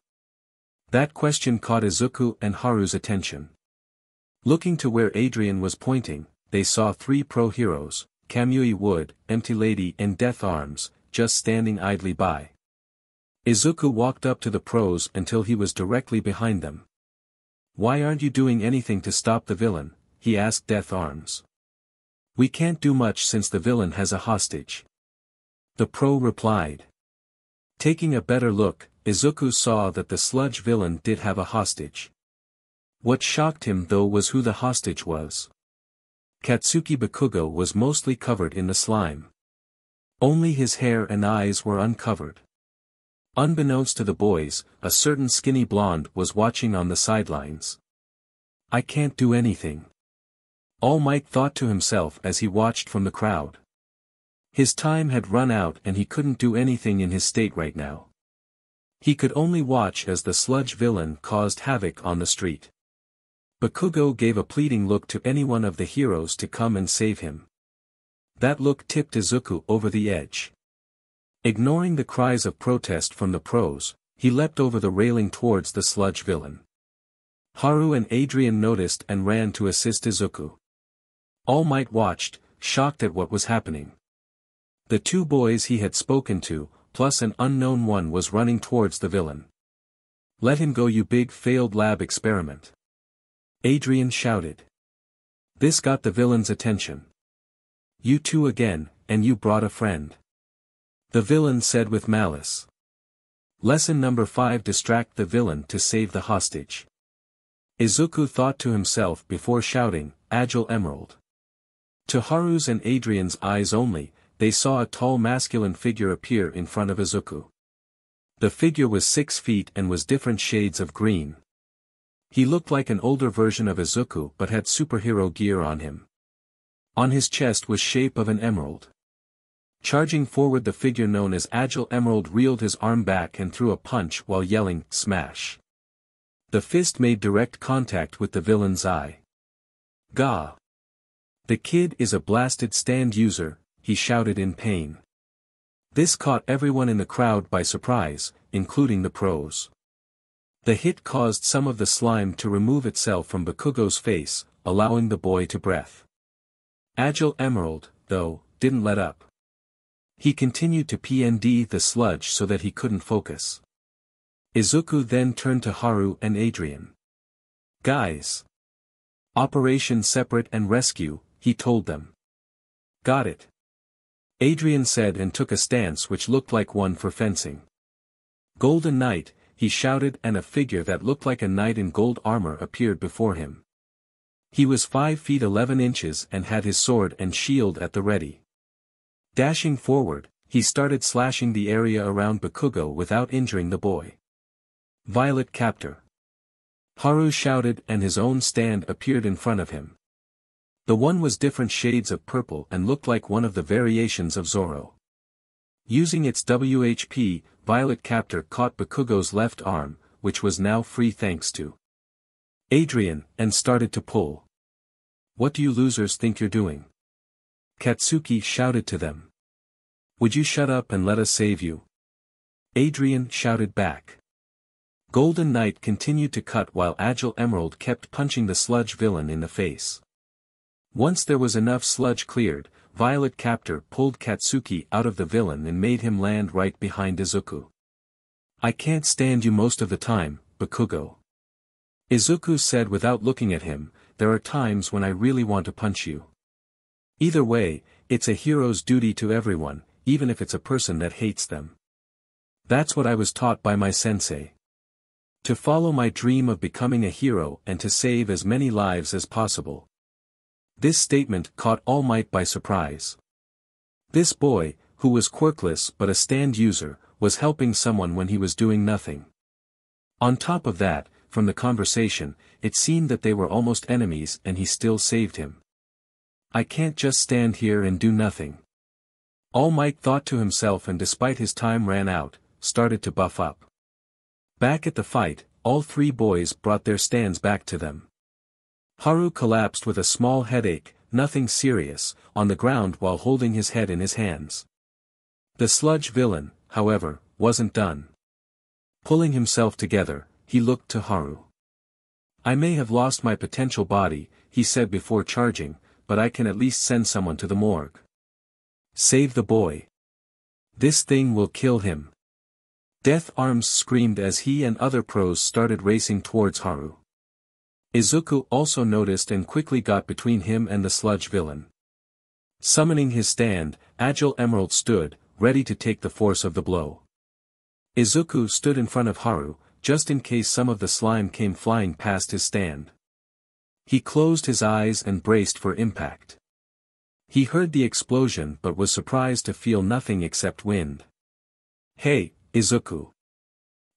That question caught Izuku and Haru's attention. Looking to where Adrian was pointing, they saw three pro heroes, Kamui Wood, Empty Lady and Death Arms, just standing idly by. Izuku walked up to the pros until he was directly behind them. Why aren't you doing anything to stop the villain? He asked Death Arms. We can't do much since the villain has a hostage. The pro replied. Taking a better look, Izuku saw that the sludge villain did have a hostage. What shocked him though was who the hostage was. Katsuki Bakugou was mostly covered in the slime. Only his hair and eyes were uncovered. Unbeknownst to the boys, a certain skinny blonde was watching on the sidelines. I can't do anything. All Might thought to himself as he watched from the crowd. His time had run out and he couldn't do anything in his state right now. He could only watch as the sludge villain caused havoc on the street. Bakugou gave a pleading look to any one of the heroes to come and save him. That look tipped Izuku over the edge. Ignoring the cries of protest from the pros, he leapt over the railing towards the sludge villain. Haru and Adrian noticed and ran to assist Izuku. All Might watched, shocked at what was happening. The two boys he had spoken to, plus an unknown one was running towards the villain. Let him go, you big failed lab experiment. Adrian shouted. This got the villain's attention. You two again, and you brought a friend. The villain said with malice. Lesson number 5: Distract the villain to save the hostage. Izuku thought to himself before shouting, Agile Emerald. To Haru's and Adrian's eyes only, they saw a tall masculine figure appear in front of Izuku. The figure was 6 feet and was different shades of green. He looked like an older version of Izuku but had superhero gear on him. On his chest was shape of an emerald. Charging forward, the figure known as Agile Emerald reeled his arm back and threw a punch while yelling, smash. The fist made direct contact with the villain's eye. Gah! The kid is a blasted stand user, he shouted in pain. This caught everyone in the crowd by surprise, including the pros. The hit caused some of the slime to remove itself from Bakugou's face, allowing the boy to breathe. Agile Emerald, though, didn't let up. He continued to PND the sludge so that he couldn't focus. Izuku then turned to Haru and Adrian. Guys! Operation Separate and Rescue, he told them. Got it. Adrian said and took a stance which looked like one for fencing. Golden Knight, he shouted, and a figure that looked like a knight in gold armor appeared before him. He was 5 feet 11 inches and had his sword and shield at the ready. Dashing forward, he started slashing the area around Bakugou without injuring the boy. Violet Captor. Haru shouted and his own stand appeared in front of him. The one was different shades of purple and looked like one of the variations of Zoro. Using its WHP, Violet Captor caught Bakugou's left arm, which was now free thanks to Adrian, and started to pull. "What do you losers think you're doing?" Katsuki shouted to them. "Would you shut up and let us save you?" Adrian shouted back. Golden Knight continued to cut while Agile Emerald kept punching the sludge villain in the face. Once there was enough sludge cleared, Violet Captor pulled Katsuki out of the villain and made him land right behind Izuku. "I can't stand you most of the time, Bakugou," Izuku said without looking at him. "There are times when I really want to punch you. Either way, it's a hero's duty to everyone, even if it's a person that hates them. That's what I was taught by my sensei. To follow my dream of becoming a hero and to save as many lives as possible." This statement caught All Might by surprise. This boy, who was quirkless but a stand user, was helping someone when he was doing nothing. On top of that, from the conversation, it seemed that they were almost enemies and he still saved him. "I can't just stand here and do nothing." All Might thought to himself, and despite his time ran out, started to buff up. Back at the fight, all three boys brought their stands back to them. Haru collapsed with a small headache, nothing serious, on the ground while holding his head in his hands. The sludge villain, however, wasn't done. Pulling himself together, he looked to Haru. "I may have lost my potential body," he said before charging, "but I can at least send someone to the morgue. Save the boy. This thing will kill him." Death Arms screamed as he and other pros started racing towards Haru. Izuku also noticed and quickly got between him and the sludge villain. Summoning his stand, Agile Emerald stood, ready to take the force of the blow. Izuku stood in front of Haru, just in case some of the slime came flying past his stand. He closed his eyes and braced for impact. He heard the explosion but was surprised to feel nothing except wind. "Hey, Izuku,"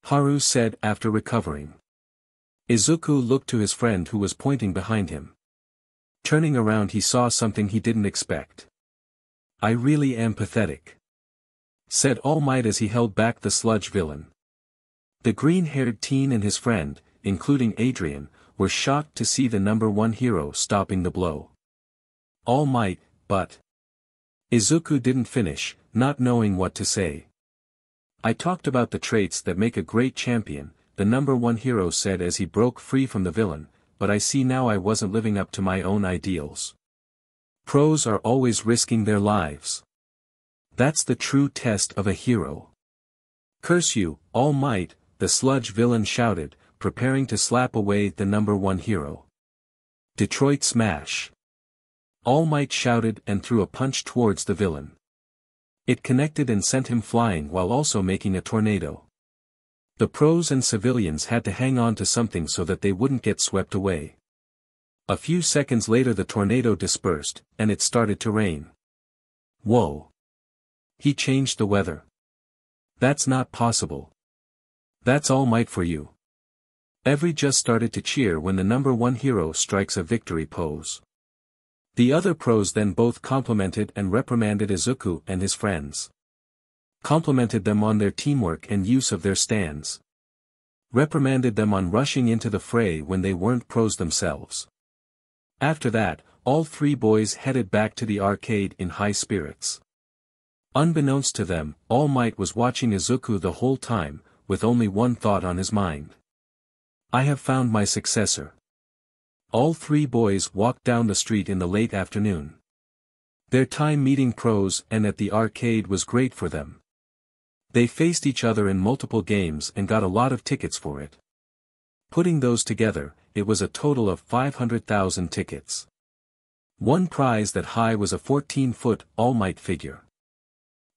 Haru said after recovering. Izuku looked to his friend who was pointing behind him. Turning around he saw something he didn't expect. "I really am pathetic," said All Might as he held back the sludge villain. The green-haired teen and his friend, including Adrian, were shocked to see the number one hero stopping the blow. All Might, but Izuku didn't finish, not knowing what to say. "I talked about the traits that make a great champion," the number one hero said as he broke free from the villain, "but I see now I wasn't living up to my own ideals. Pros are always risking their lives. That's the true test of a hero." "Curse you, All Might," the sludge villain shouted, preparing to slap away the number one hero. "Detroit Smash!" All Might shouted and threw a punch towards the villain. It connected and sent him flying while also making a tornado. The pros and civilians had to hang on to something so that they wouldn't get swept away. A few seconds later the tornado dispersed, and it started to rain. "Whoa! He changed the weather. That's not possible. That's All Might for you." Every just started to cheer when the number one hero strikes a victory pose. The other pros then both complimented and reprimanded Izuku and his friends. Complimented them on their teamwork and use of their stands. Reprimanded them on rushing into the fray when they weren't pros themselves. After that, all three boys headed back to the arcade in high spirits. Unbeknownst to them, All Might was watching Izuku the whole time, with only one thought on his mind. "I have found my successor." All three boys walked down the street in the late afternoon. Their time meeting pros and at the arcade was great for them. They faced each other in multiple games and got a lot of tickets for it. Putting those together, it was a total of 500,000 tickets. One prize that high was a 14-foot All Might figure.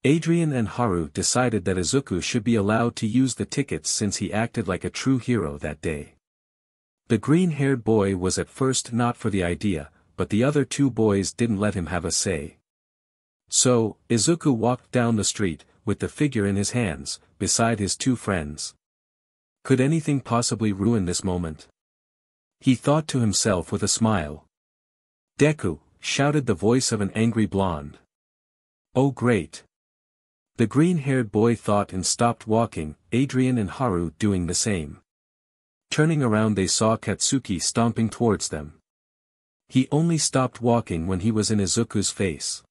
Adrian and Haru decided that Izuku should be allowed to use the tickets since he acted like a true hero that day. The green-haired boy was at first not for the idea, but the other two boys didn't let him have a say. So, Izuku walked down the street, with the figure in his hands, beside his two friends. Could anything possibly ruin this moment? He thought to himself with a smile. Deku, shouted the voice of an angry blonde. Oh great. The green-haired boy thought and stopped walking, Adrian and Haru doing the same. Turning around they saw Katsuki stomping towards them. He only stopped walking when he was in Izuku's face.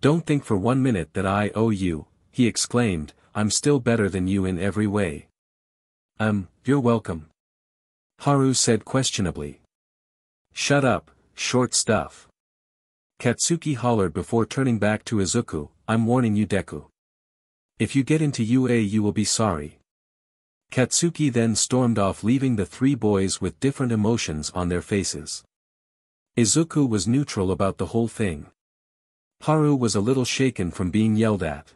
Don't think for 1 minute that I owe you, he exclaimed, I'm still better than you in every way. You're welcome. Haru said questionably. Shut up, short stuff. Katsuki hollered before turning back to Izuku, I'm warning you Deku. If you get into UA you will be sorry. Katsuki then stormed off leaving the three boys with different emotions on their faces. Izuku was neutral about the whole thing. Haru was a little shaken from being yelled at.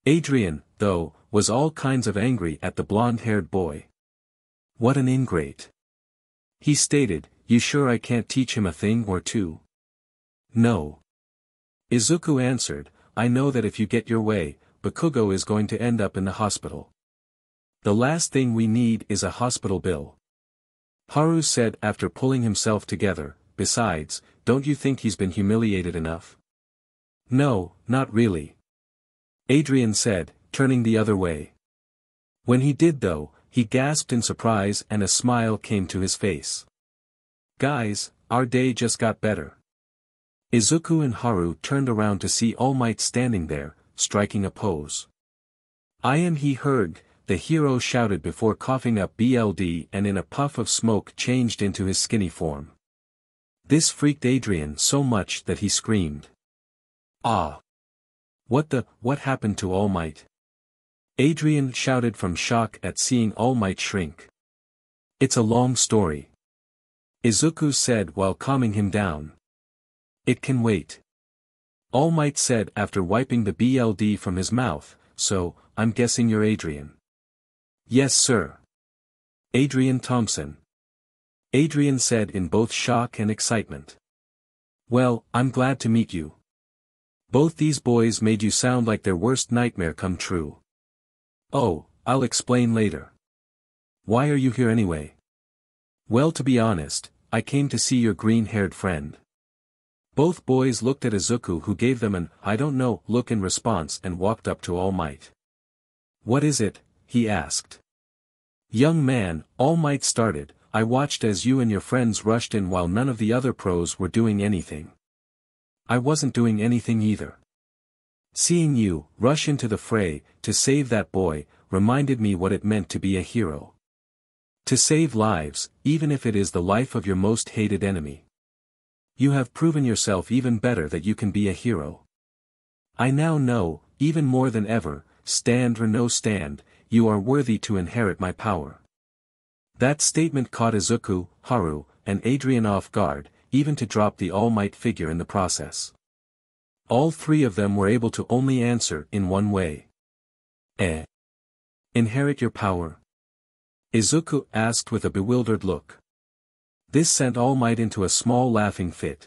Adrian, though, was all kinds of angry at the blonde-haired boy. What an ingrate. He stated, you sure I can't teach him a thing or two? No. Izuku answered, I know that if you get your way, Bakugou is going to end up in the hospital. The last thing we need is a hospital bill. Haru said after pulling himself together, besides, don't you think he's been humiliated enough? No, not really. Adrian said, turning the other way. When he did though, he gasped in surprise and a smile came to his face. Guys, our day just got better. Izuku and Haru turned around to see All Might standing there, striking a pose. I am he heard, the hero shouted before coughing up BLD and in a puff of smoke changed into his skinny form. This freaked Adrian so much that he screamed. Ah! What happened to All Might? Adrian shouted from shock at seeing All Might shrink. It's a long story. Izuku said while calming him down. It can wait. All Might said after wiping the BLD from his mouth, so, I'm guessing you're Adrian. Yes sir. Adrian Thompson. Adrian said in both shock and excitement. Well, I'm glad to meet you. Both these boys made you sound like their worst nightmare come true. Oh, I'll explain later. Why are you here anyway? Well, to be honest, I came to see your green-haired friend. Both boys looked at Izuku, who gave them an I don't know look in response and walked up to All Might. What is it? He asked. Young man, All Might started, I watched as you and your friends rushed in while none of the other pros were doing anything. I wasn't doing anything either. Seeing you rush into the fray to save that boy reminded me what it meant to be a hero. To save lives, even if it is the life of your most hated enemy. You have proven yourself even better that you can be a hero. I now know, even more than ever, stand or no stand, you are worthy to inherit my power. That statement caught Izuku, Haru, and Adrian off guard, even to drop the All Might figure in the process. All three of them were able to only answer in one way. Inherit your power? Izuku asked with a bewildered look. This sent All Might into a small laughing fit.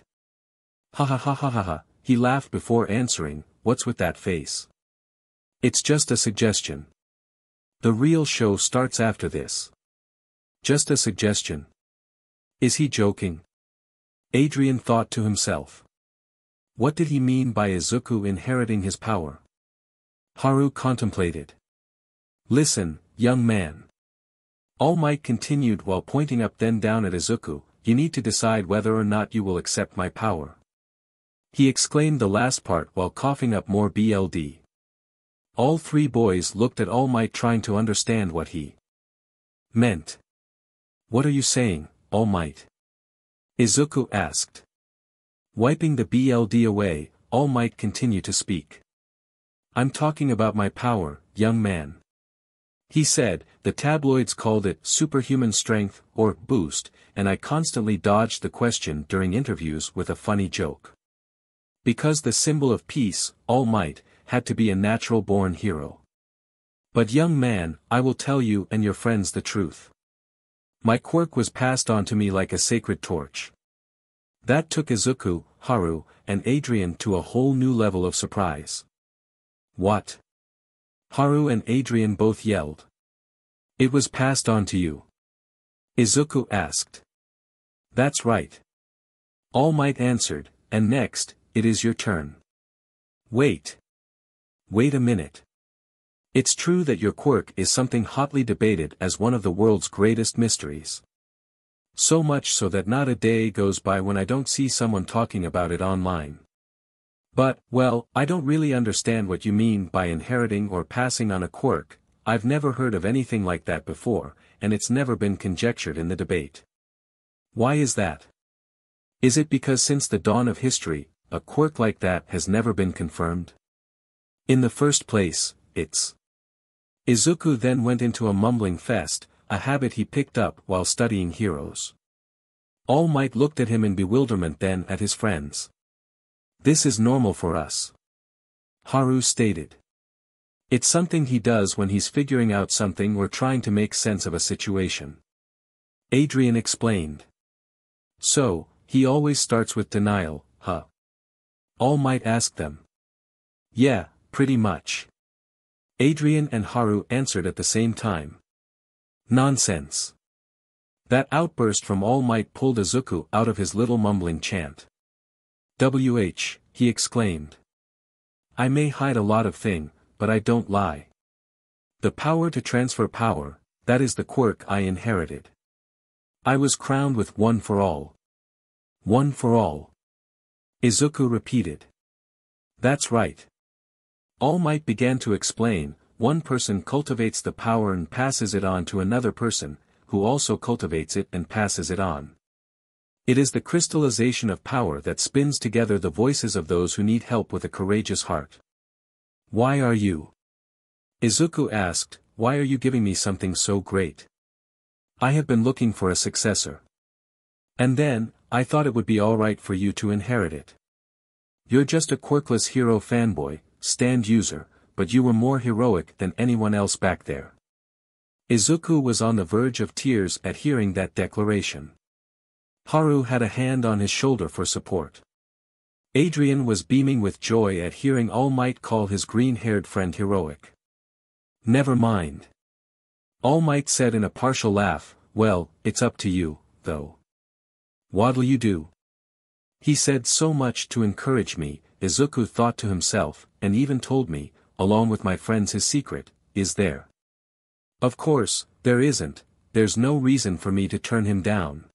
Ha ha ha ha ha ha, he laughed before answering, what's with that face? It's just a suggestion. The real show starts after this. Just a suggestion. Is he joking? Adrian thought to himself. What did he mean by Izuku inheriting his power? Haru contemplated. Listen, young man. All Might continued while pointing up then down at Izuku, you need to decide whether or not you will accept my power. He exclaimed the last part while coughing up more BLD. All three boys looked at All Might trying to understand what he meant. What are you saying, All Might? Izuku asked. Wiping the BLD away, All Might continued to speak. I'm talking about my power, young man. He said, the tabloids called it superhuman strength, or boost, and I constantly dodged the question during interviews with a funny joke. Because the symbol of peace, All Might, had to be a natural-born hero. But young man, I will tell you and your friends the truth. My quirk was passed on to me like a sacred torch. That took Izuku, Haru, and Adrian to a whole new level of surprise. What? Haru and Adrian both yelled. It was passed on to you? Izuku asked. That's right. All Might answered, and next, it is your turn. Wait. Wait a minute. It's true that your quirk is something hotly debated as one of the world's greatest mysteries. So much so that not a day goes by when I don't see someone talking about it online. But, well, I don't really understand what you mean by inheriting or passing on a quirk. I've never heard of anything like that before, and it's never been conjectured in the debate. Why is that? Is it because since the dawn of history, a quirk like that has never been confirmed? In the first place, it's... Izuku then went into a mumbling fest, a habit he picked up while studying heroes. All Might looked at him in bewilderment, then at his friends. This is normal for us. Haru stated. It's something he does when he's figuring out something or trying to make sense of a situation. Adrian explained. So, he always starts with denial, huh? All Might asked them. Yeah, pretty much. Adrian and Haru answered at the same time. Nonsense. That outburst from All Might pulled Izuku out of his little mumbling chant. He exclaimed. I may hide a lot of thing, but I don't lie. The power to transfer power, that is the quirk I inherited. I was crowned with one for all. One for all. Izuku repeated. That's right. All Might began to explain, one person cultivates the power and passes it on to another person, who also cultivates it and passes it on. It is the crystallization of power that spins together the voices of those who need help with a courageous heart. Why are you? Izuku asked, why are you giving me something so great? I have been looking for a successor. And then, I thought it would be alright for you to inherit it. You're just a quirkless hero fanboy, stand user, but you were more heroic than anyone else back there. Izuku was on the verge of tears at hearing that declaration. Haru had a hand on his shoulder for support. Adrian was beaming with joy at hearing All Might call his green-haired friend heroic. Never mind. All Might said in a partial laugh, well, it's up to you, though. What'll you do? He said so much to encourage me, Izuku thought to himself, and even told me, along with my friends, his secret, is there. Of course, there isn't, there's no reason for me to turn him down.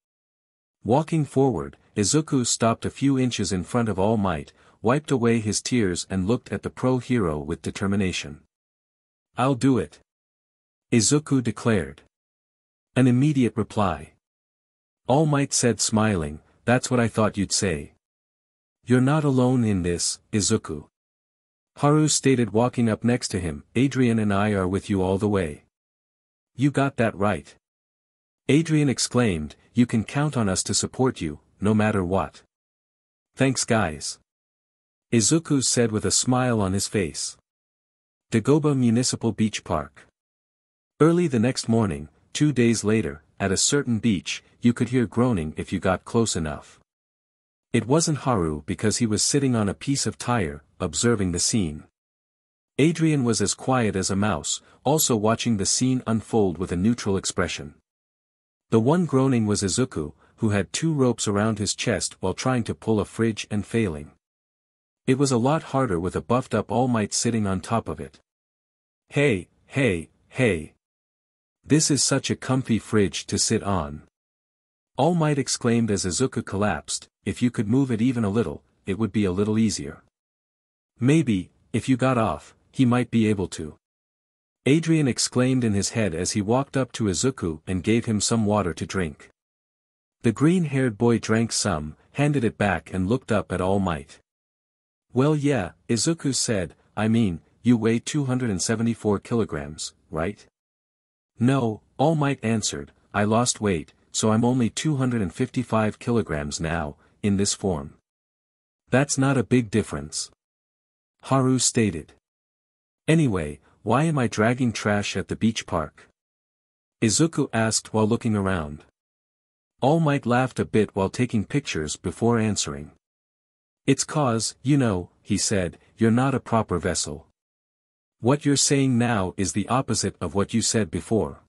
Walking forward, Izuku stopped a few inches in front of All Might, wiped away his tears and looked at the pro-hero with determination. I'll do it. Izuku declared. An immediate reply. All Might said smiling, that's what I thought you'd say. You're not alone in this, Izuku. Haru stated walking up next to him, Adrian and I are with you all the way. You got that right. Adrian exclaimed, you can count on us to support you, no matter what. Thanks guys. Izuku said with a smile on his face. Dagoba Municipal Beach Park. Early the next morning, 2 days later, at a certain beach, you could hear groaning if you got close enough. It wasn't Haru because he was sitting on a piece of tire, observing the scene. Adrian was as quiet as a mouse, also watching the scene unfold with a neutral expression. The one groaning was Izuku, who had 2 ropes around his chest while trying to pull a fridge and failing. It was a lot harder with a buffed-up All Might sitting on top of it. Hey, hey, hey. This is such a comfy fridge to sit on. All Might exclaimed as Izuku collapsed, if you could move it even a little, it would be a little easier. Maybe, if you got off, he might be able to. Adrian exclaimed in his head as he walked up to Izuku and gave him some water to drink. The green-haired boy drank some, handed it back and looked up at All Might. Well yeah, Izuku said, I mean, you weigh 274 kilograms, right? No, All Might answered, I lost weight, so I'm only 255 kilograms now, in this form. That's not a big difference. Haru stated. Anyway, why am I dragging trash at the beach park? Izuku asked while looking around. All Might laughed a bit while taking pictures before answering. It's cause, you know, he said, you're not a proper vessel. What you're saying now is the opposite of what you said before.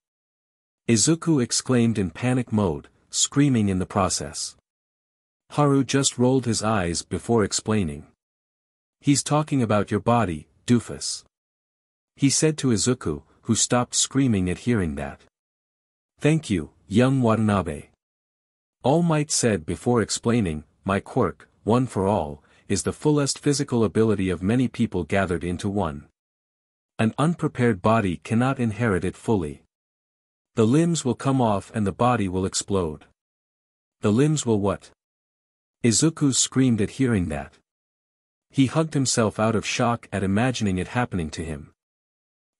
Izuku exclaimed in panic mode, screaming in the process. Haru just rolled his eyes before explaining. He's talking about your body, doofus. He said to Izuku, who stopped screaming at hearing that. Thank you, young Watanabe. All Might said before explaining, my quirk, one for all, is the fullest physical ability of many people gathered into one. An unprepared body cannot inherit it fully. The limbs will come off and the body will explode. The limbs will what? Izuku screamed at hearing that. He hugged himself out of shock at imagining it happening to him.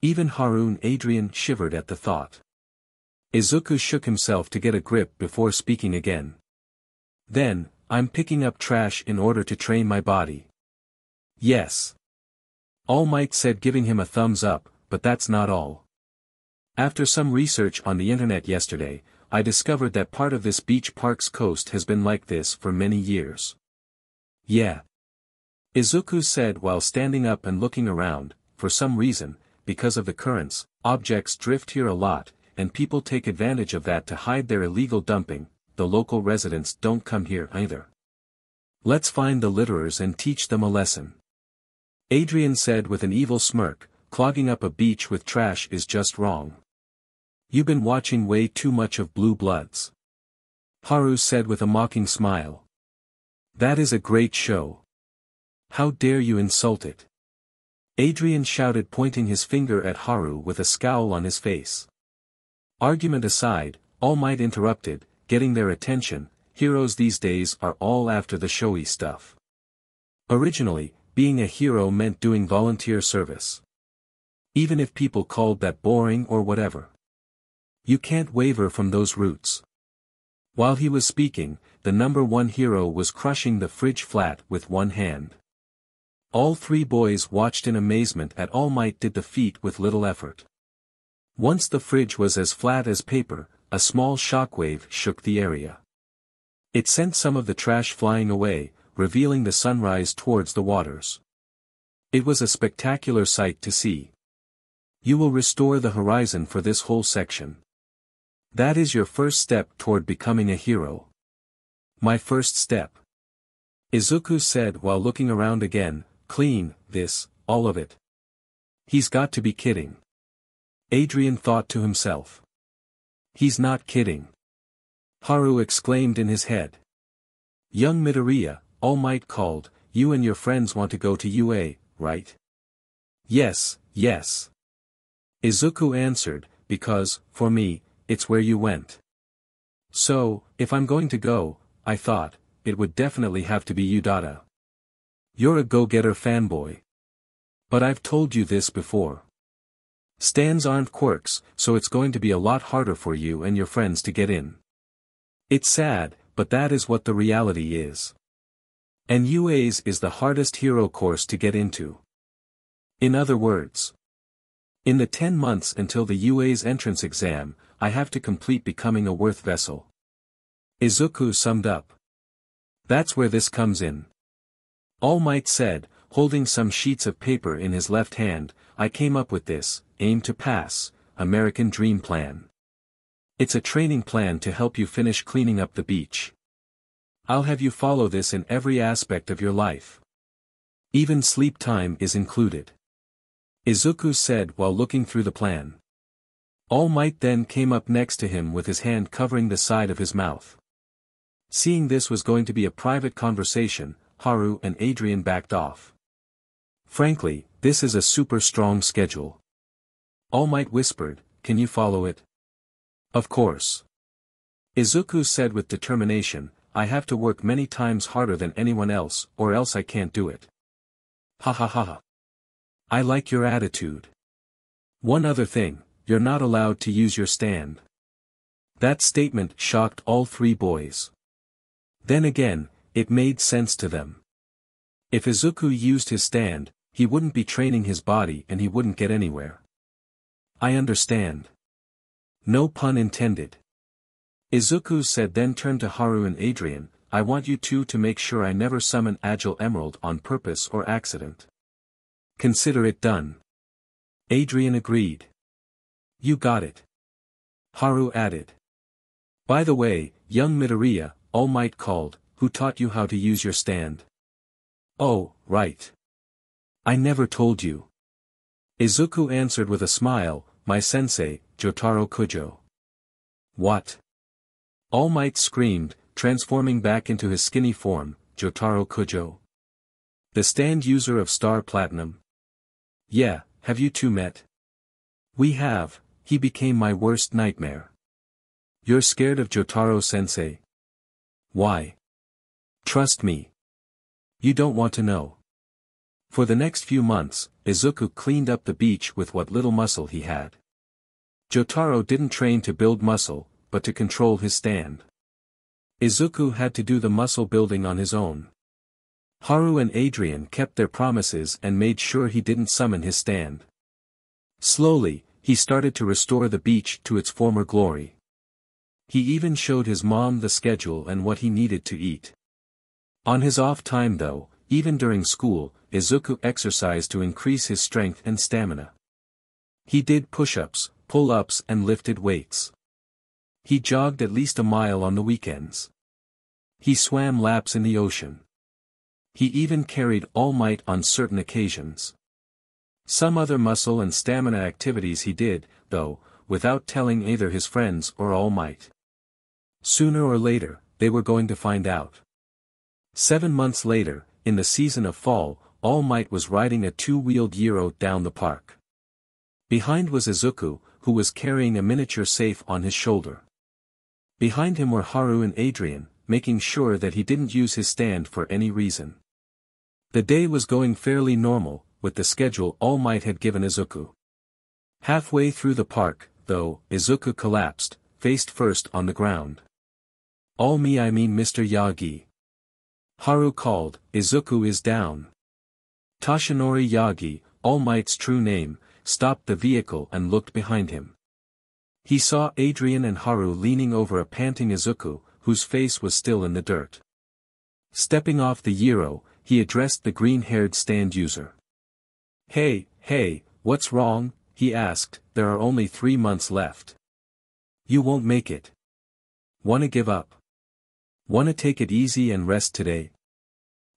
Even Haru and Adrian shivered at the thought. Izuku shook himself to get a grip before speaking again. Then, I'm picking up trash in order to train my body. Yes. All Might said, giving him a thumbs up, but that's not all. After some research on the internet yesterday, I discovered that part of this beach park's coast has been like this for many years. Yeah. Izuku said while standing up and looking around. For some reason, because of the currents, objects drift here a lot, and people take advantage of that to hide their illegal dumping. The local residents don't come here either. Let's find the litterers and teach them a lesson. Adrian said with an evil smirk, clogging up a beach with trash is just wrong. You've been watching way too much of Blue Bloods. Haru said with a mocking smile. That is a great show. How dare you insult it? Adrian shouted, pointing his finger at Haru with a scowl on his face. Argument aside, All Might interrupted, getting their attention. Heroes these days are all after the showy stuff. Originally, being a hero meant doing volunteer service. Even if people called that boring or whatever. You can't waver from those roots. While he was speaking, the number one hero was crushing the fridge flat with one hand. All three boys watched in amazement at All Might did the feat with little effort. Once the fridge was as flat as paper, a small shockwave shook the area. It sent some of the trash flying away, revealing the sunrise towards the waters. It was a spectacular sight to see. You will restore the horizon for this whole section. That is your first step toward becoming a hero. My first step. Izuku said while looking around again, clean, this, all of it. He's got to be kidding. Adrian thought to himself. He's not kidding. Haru exclaimed in his head. Young Midoriya, All Might called, you and your friends want to go to UA, right? Yes, yes. Izuku answered, because, for me, it's where you went. So, if I'm going to go, I thought, it would definitely have to be you. You're a go-getter fanboy. But I've told you this before. Stands aren't quirks, so it's going to be a lot harder for you and your friends to get in. It's sad, but that is what the reality is. And UA's is the hardest hero course to get into. In other words, in the 10 months until the UA's entrance exam, I have to complete becoming a worth vessel. Izuku summed up. That's where this comes in. All Might said, holding some sheets of paper in his left hand, I came up with this, aim to pass, American Dream Plan. It's a training plan to help you finish cleaning up the beach. I'll have you follow this in every aspect of your life. Even sleep time is included. Izuku said while looking through the plan. All Might then came up next to him with his hand covering the side of his mouth. Seeing this was going to be a private conversation, Haru and Adrian backed off. Frankly, this is a super strong schedule. All Might whispered, can you follow it? Of course. Izuku said with determination, I have to work many times harder than anyone else, or else I can't do it. Ha ha ha ha. I like your attitude. One other thing, you're not allowed to use your stand. That statement shocked all three boys. Then again, it made sense to them. If Izuku used his stand, he wouldn't be training his body and he wouldn't get anywhere. I understand. No pun intended. Izuku said, then turned to Haru and Adrian, I want you two to make sure I never summon Agile Emerald on purpose or accident. Consider it done. Adrian agreed. You got it. Haru added. By the way, young Midoriya, All Might called, who taught you how to use your stand? Oh, right. I never told you. Izuku answered with a smile, my sensei, Jotaro Kujo. What? All Might screamed, transforming back into his skinny form, Jotaro Kujo. The stand user of Star Platinum? Yeah, have you two met? We have, he became my worst nightmare. You're scared of Jotaro-sensei? Why? Trust me. You don't want to know. For the next few months, Izuku cleaned up the beach with what little muscle he had. Jotaro didn't train to build muscle, but to control his stand. Izuku had to do the muscle building on his own. Haru and Adrian kept their promises and made sure he didn't summon his stand. Slowly, he started to restore the beach to its former glory. He even showed his mom the schedule and what he needed to eat. On his off time though, even during school, Izuku exercised to increase his strength and stamina. He did push-ups, pull-ups and lifted weights. He jogged at least a mile on the weekends. He swam laps in the ocean. He even carried All Might on certain occasions. Some other muscle and stamina activities he did, though, without telling either his friends or All Might. Sooner or later, they were going to find out. 7 months later, in the season of fall, All Might was riding a two-wheeled gyro down the park. Behind was Izuku, who was carrying a miniature safe on his shoulder. Behind him were Haru and Adrian, making sure that he didn't use his stand for any reason. The day was going fairly normal, with the schedule All Might had given Izuku. Halfway through the park, though, Izuku collapsed, faced first on the ground. I mean Mr. Yagi. Haru called, Izuku is down. Toshinori Yagi, All Might's true name, stopped the vehicle and looked behind him. He saw Adrian and Haru leaning over a panting Izuku, whose face was still in the dirt. Stepping off the gyro, he addressed the green-haired stand user. Hey, what's wrong? He asked, there are only 3 months left. You won't make it. Wanna give up? Wanna take it easy and rest today?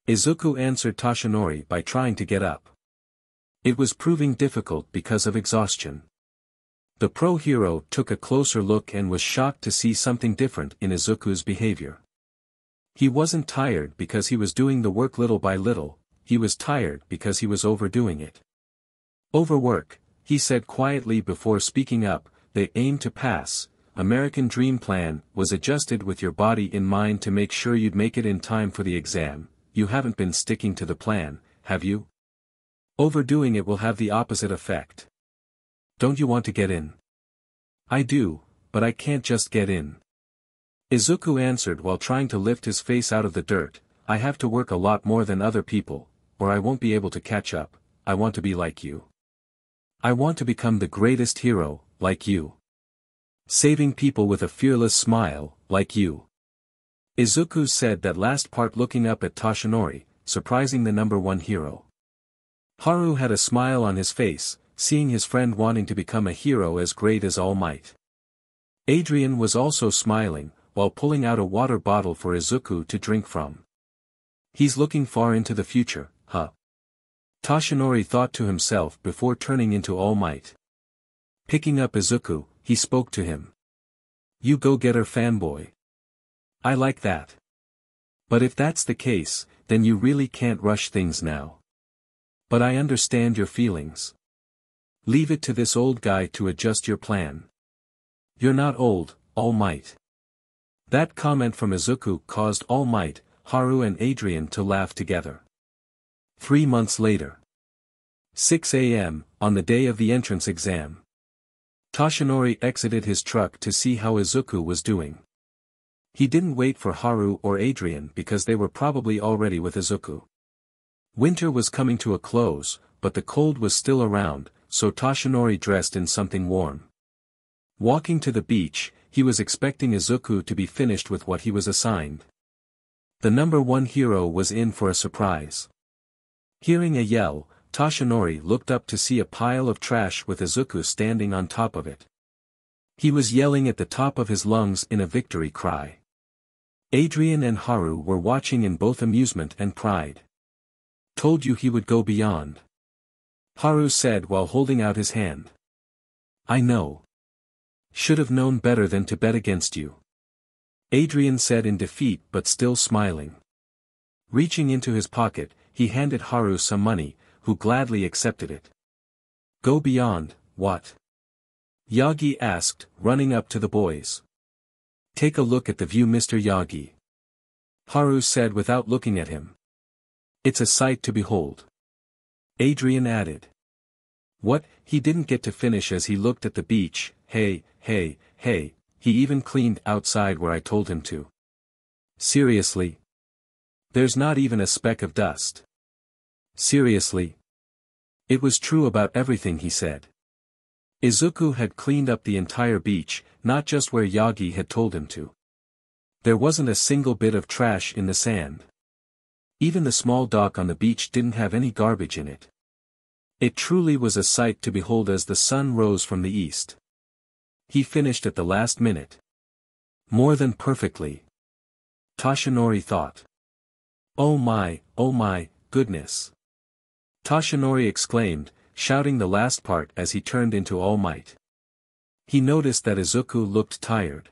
Izuku answered Toshinori by trying to get up. It was proving difficult because of exhaustion. The pro hero took a closer look and was shocked to see something different in Izuku's behavior. He wasn't tired because he was doing the work little by little, he was tired because he was overdoing it. Overwork, he said quietly before speaking up, they aim to pass. American Dream Plan was adjusted with your body in mind to make sure you'd make it in time for the exam. You haven't been sticking to the plan, have you? Overdoing it will have the opposite effect. Don't you want to get in? I do, but I can't just get in. Izuku answered while trying to lift his face out of the dirt, I have to work a lot more than other people, or I won't be able to catch up. I want to be like you. I want to become the greatest hero, like you. Saving people with a fearless smile, like you. Izuku said that last part looking up at Toshinori, surprising the #1 hero. Haru had a smile on his face, seeing his friend wanting to become a hero as great as All Might. Adrian was also smiling, while pulling out a water bottle for Izuku to drink from. He's looking far into the future, huh? Toshinori thought to himself before turning into All Might. Picking up Izuku, he spoke to him. You go-getter fanboy. I like that. But if that's the case, then you really can't rush things now. But I understand your feelings. Leave it to this old guy to adjust your plan. You're not old, All Might. That comment from Izuku caused All Might, Haru and Adrian to laugh together. 3 months later. 6 a.m., on the day of the entrance exam. Toshinori exited his truck to see how Izuku was doing. He didn't wait for Haru or Adrian because they were probably already with Izuku. Winter was coming to a close, but the cold was still around, so Toshinori dressed in something warm. Walking to the beach, he was expecting Izuku to be finished with what he was assigned. The #1 hero was in for a surprise. Hearing a yell, Toshinori looked up to see a pile of trash with Izuku standing on top of it. He was yelling at the top of his lungs in a victory cry. Adrian and Haru were watching in both amusement and pride. Told you he would go beyond. Haru said while holding out his hand. I know. Should have known better than to bet against you. Adrian said in defeat but still smiling. Reaching into his pocket, he handed Haru some money, who gladly accepted it. Go beyond, what? Yagi asked, running up to the boys. Take a look at the view, Mr. Yagi. Haru said without looking at him. It's a sight to behold. Adrian added. What? He didn't get to finish as he looked at the beach. Hey, he even cleaned outside where I told him to. Seriously? There's not even a speck of dust. Seriously? It was true about everything he said. Izuku had cleaned up the entire beach, not just where Yagi had told him to. There wasn't a single bit of trash in the sand. Even the small dock on the beach didn't have any garbage in it. It truly was a sight to behold as the sun rose from the east. He finished at the last minute. More than perfectly. Toshinori thought. Oh my goodness. Toshinori exclaimed, shouting the last part as he turned into All Might. He noticed that Izuku looked tired.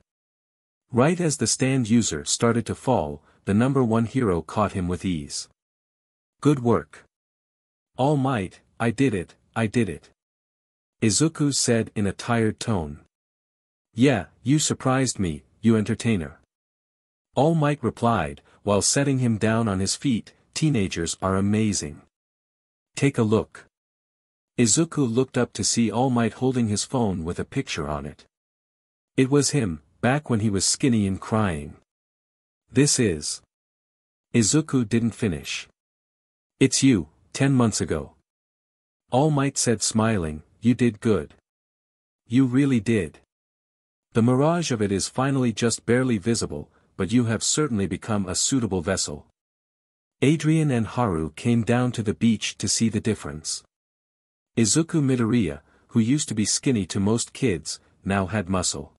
Right as the stand user started to fall, the number one hero caught him with ease. Good work. All Might, I did it. Izuku said in a tired tone. Yeah, you surprised me, you entertainer. All Might replied, while setting him down on his feet. Teenagers are amazing. Take a look. Izuku looked up to see All Might holding his phone with a picture on it. It was him, back when he was skinny and crying. This is. Izuku didn't finish. It's you, 10 months ago. All Might said smiling, you did good. You really did. The mirage of it is finally just barely visible, but you have certainly become a suitable vessel. Adrian and Haru came down to the beach to see the difference. Izukumidoriya, who used to be skinny to most kids, now had muscle.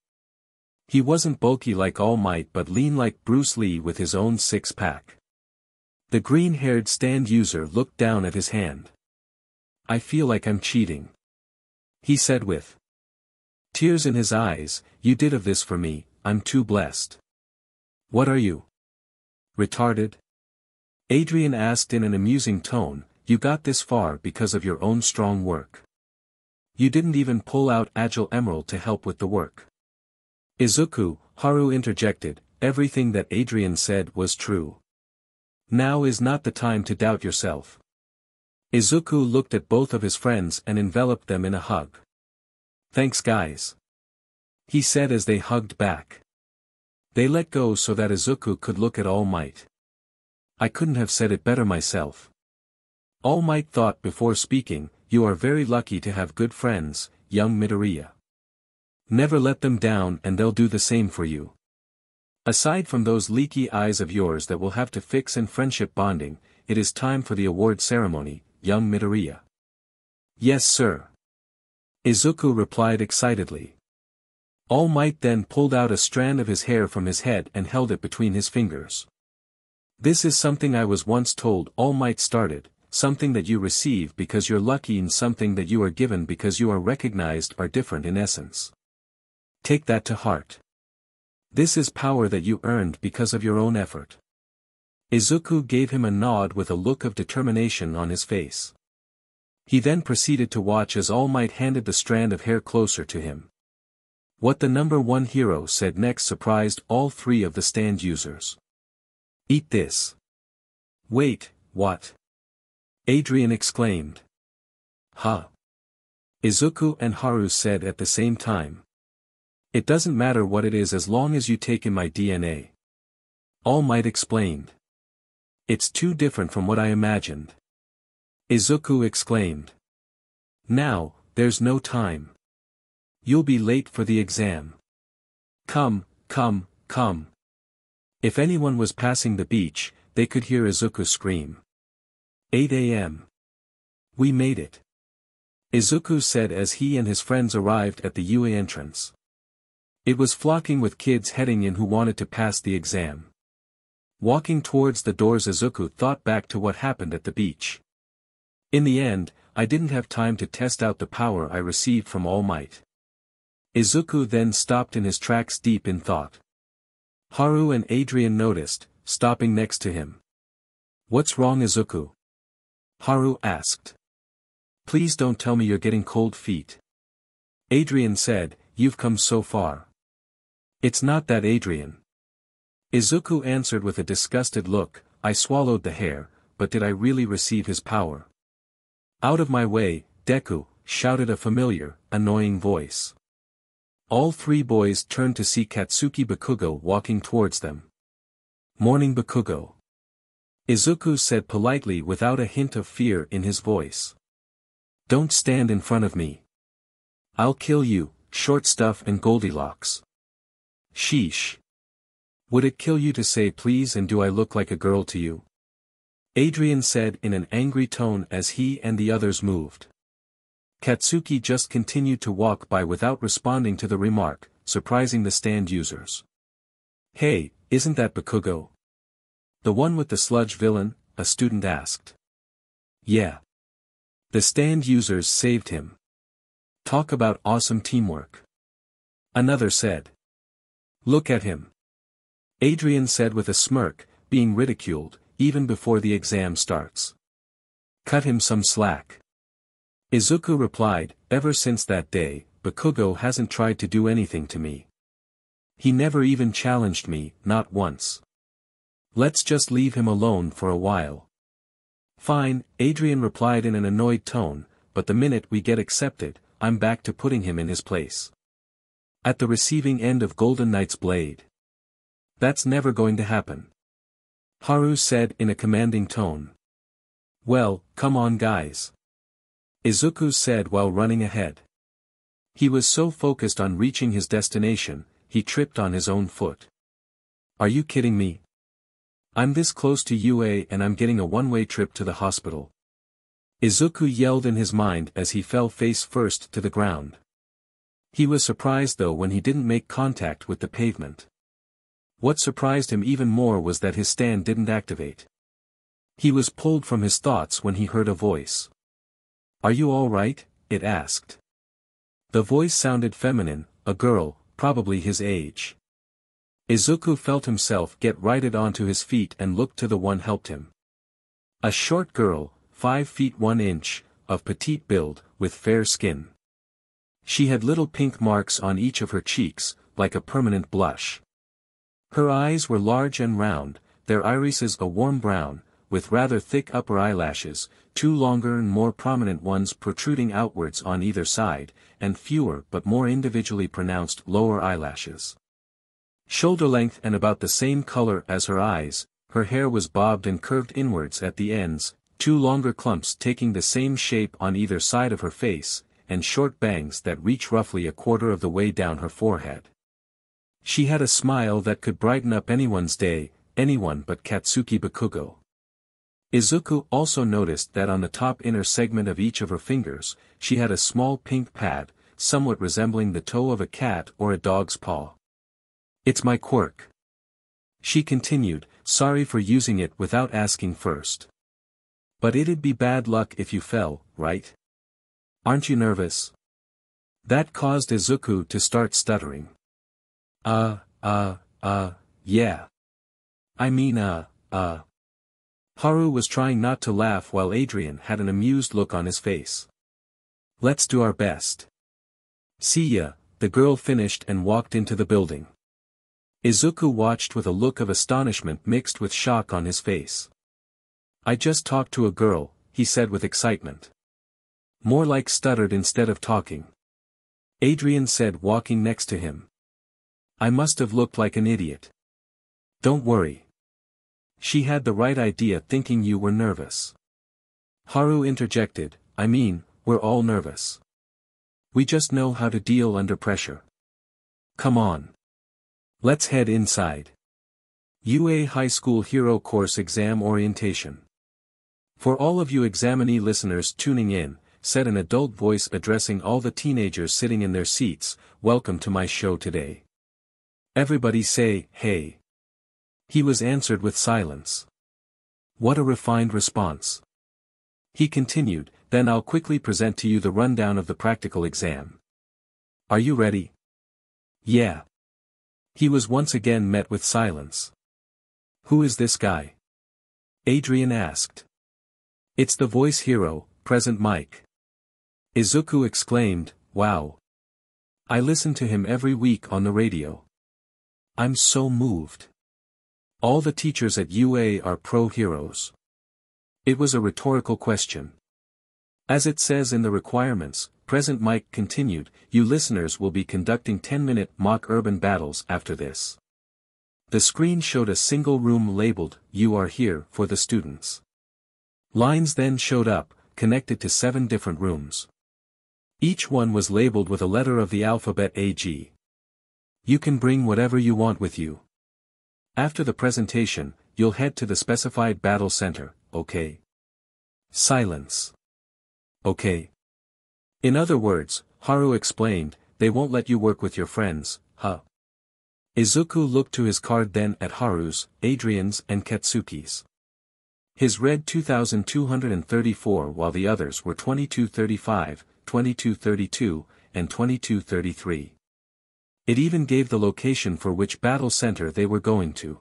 He wasn't bulky like All Might but lean like Bruce Lee with his own six-pack. The green-haired stand user looked down at his hand. I feel like I'm cheating. He said with tears in his eyes, you did of this for me, I'm too blessed. What are you? Retarded? Adrian asked in an amusing tone, you got this far because of your own strong work. You didn't even pull out Agile Emerald to help with the work. Izuku, Haru interjected, everything that Adrian said was true. Now is not the time to doubt yourself. Izuku looked at both of his friends and enveloped them in a hug. Thanks guys. He said as they hugged back. They let go so that Izuku could look at All Might. I couldn't have said it better myself. All Might thought before speaking, you are very lucky to have good friends, young Midoriya. Never let them down and they'll do the same for you. Aside from those leaky eyes of yours that will have to fix in friendship bonding, it is time for the award ceremony, young Midoriya. Yes sir. Izuku replied excitedly. All Might then pulled out a strand of his hair from his head and held it between his fingers. This is something I was once told, All Might started, something that you receive because you're lucky and something that you are given because you are recognized are different in essence. Take that to heart. This is power that you earned because of your own effort. Izuku gave him a nod with a look of determination on his face. He then proceeded to watch as All Might handed the strand of hair closer to him. What the number one hero said next surprised all three of the stand users. Eat this. Wait, what? Adrian exclaimed. Huh? Izuku and Haru said at the same time. It doesn't matter what it is as long as you take in my DNA. All Might explained. It's too different from what I imagined. Izuku exclaimed. Now, there's no time. You'll be late for the exam. Come. If anyone was passing the beach, they could hear Izuku scream. 8 a.m. We made it. Izuku said as he and his friends arrived at the UA entrance. It was flocking with kids heading in who wanted to pass the exam. Walking towards the doors, Izuku thought back to what happened at the beach. In the end, I didn't have time to test out the power I received from All Might. Izuku then stopped in his tracks deep in thought. Haru and Adrian noticed, stopping next to him. "What's wrong, Izuku?" Haru asked. "Please don't tell me you're getting cold feet." Adrian said, "You've come so far." "It's not that, Adrian." Izuku answered with a disgusted look, "I swallowed the hair, but did I really receive his power?" "Out of my way, Deku," shouted a familiar, annoying voice. All three boys turned to see Katsuki Bakugou walking towards them. "Morning, Bakugou." Izuku said politely without a hint of fear in his voice. "Don't stand in front of me. I'll kill you, short stuff and Goldilocks." "Sheesh. Would it kill you to say please, and do I look like a girl to you?" Adrian said in an angry tone as he and the others moved. Katsuki just continued to walk by without responding to the remark, surprising the stand users. "Hey, isn't that Bakugou? The one with the sludge villain?" a student asked. "Yeah. The stand users saved him. Talk about awesome teamwork." Another said. "Look at him," Adrian said with a smirk, being ridiculed, even before the exam starts. "Cut him some slack." Izuku replied, "Ever since that day, Bakugou hasn't tried to do anything to me. He never even challenged me, not once. Let's just leave him alone for a while." "Fine," Adrian replied in an annoyed tone, "but the minute we get accepted, I'm back to putting him in his place. At the receiving end of Golden Knight's blade." "That's never going to happen," Haru said in a commanding tone. "Well, come on guys," Izuku said while running ahead. He was so focused on reaching his destination, he tripped on his own foot. "Are you kidding me? I'm this close to UA and I'm getting a one-way trip to the hospital," Izuku yelled in his mind as he fell face first to the ground. He was surprised though when he didn't make contact with the pavement. What surprised him even more was that his stand didn't activate. He was pulled from his thoughts when he heard a voice. "Are you all right?" it asked. The voice sounded feminine, a girl, probably his age. Izuku felt himself get righted onto his feet and looked to the one helped him. A short girl, 5 feet 1 inch, of petite build, with fair skin. She had little pink marks on each of her cheeks, like a permanent blush. Her eyes were large and round, their irises a warm brown, with rather thick upper eyelashes, 2 longer and more prominent ones protruding outwards on either side, and fewer but more individually pronounced lower eyelashes. Shoulder length and about the same color as her eyes, her hair was bobbed and curved inwards at the ends, 2 longer clumps taking the same shape on either side of her face, and short bangs that reach roughly a quarter of the way down her forehead. She had a smile that could brighten up anyone's day, anyone but Katsuki Bakugou. Izuku also noticed that on the top inner segment of each of her fingers, she had a small pink pad, somewhat resembling the toe of a cat or a dog's paw. "It's my quirk," she continued, "sorry for using it without asking first. But it'd be bad luck if you fell, right? Aren't you nervous?" That caused Izuku to start stuttering. Yeah. I mean, Haru was trying not to laugh while Adrian had an amused look on his face. "Let's do our best." "See ya," the girl finished and walked into the building. Izuku watched with a look of astonishment mixed with shock on his face. "I just talked to a girl," he said with excitement. "More like stuttered instead of talking," Adrian said walking next to him. "I must have looked like an idiot." "Don't worry. She had the right idea thinking you were nervous." Haru interjected, "I mean, we're all nervous. We just know how to deal under pressure. Come on. Let's head inside." UA High School Hero Course Exam Orientation. For all of you examinee listeners tuning in, said an adult voice addressing all the teenagers sitting in their seats, "Welcome to my show today. Everybody say, hey. He was answered with silence. What a refined response. He continued, then I'll quickly present to you the rundown of the practical exam. Are you ready? Yeah. He was once again met with silence. Who is this guy? Adrian asked. It's the voice hero, Present Mike. Izuku exclaimed, wow. I listen to him every week on the radio. I'm so moved. All the teachers at UA are pro-heroes. It was a rhetorical question. As it says in the requirements, Present Mike continued, you listeners will be conducting 10-minute mock urban battles after this. The screen showed a single room labeled, you are here, for the students. Lines then showed up, connected to 7 different rooms. Each one was labeled with a letter of the alphabet AG. You can bring whatever you want with you. After the presentation, you'll head to the specified battle center, okay? Silence. Okay. In other words, Haru explained, they won't let you work with your friends, huh? Izuku looked to his card then at Haru's, Adrian's and Katsuki's. His read 2234 while the others were 2235, 2232, and 2233. It even gave the location for which battle center they were going to.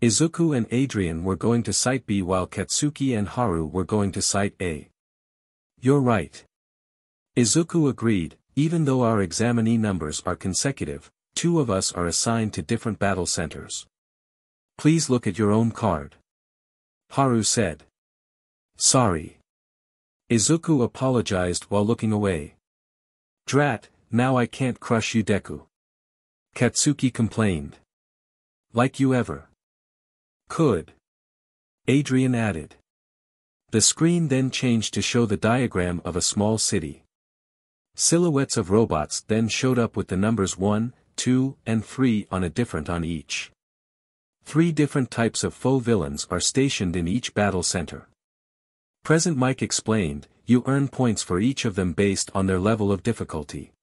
Izuku and Adrian were going to Site B while Katsuki and Haru were going to Site A. You're right. Izuku agreed, even though our examinee numbers are consecutive, 2 of us are assigned to different battle centers. Please look at your own card. Haru said. Sorry. Izuku apologized while looking away. Drat, now I can't crush you Deku. Katsuki complained. Like you ever could. Adrian added. The screen then changed to show the diagram of a small city. Silhouettes of robots then showed up with the numbers 1, 2, and 3 on each. 3 different types of faux villains are stationed in each battle center. Present Mike explained, you earn points for each of them based on their level of difficulty.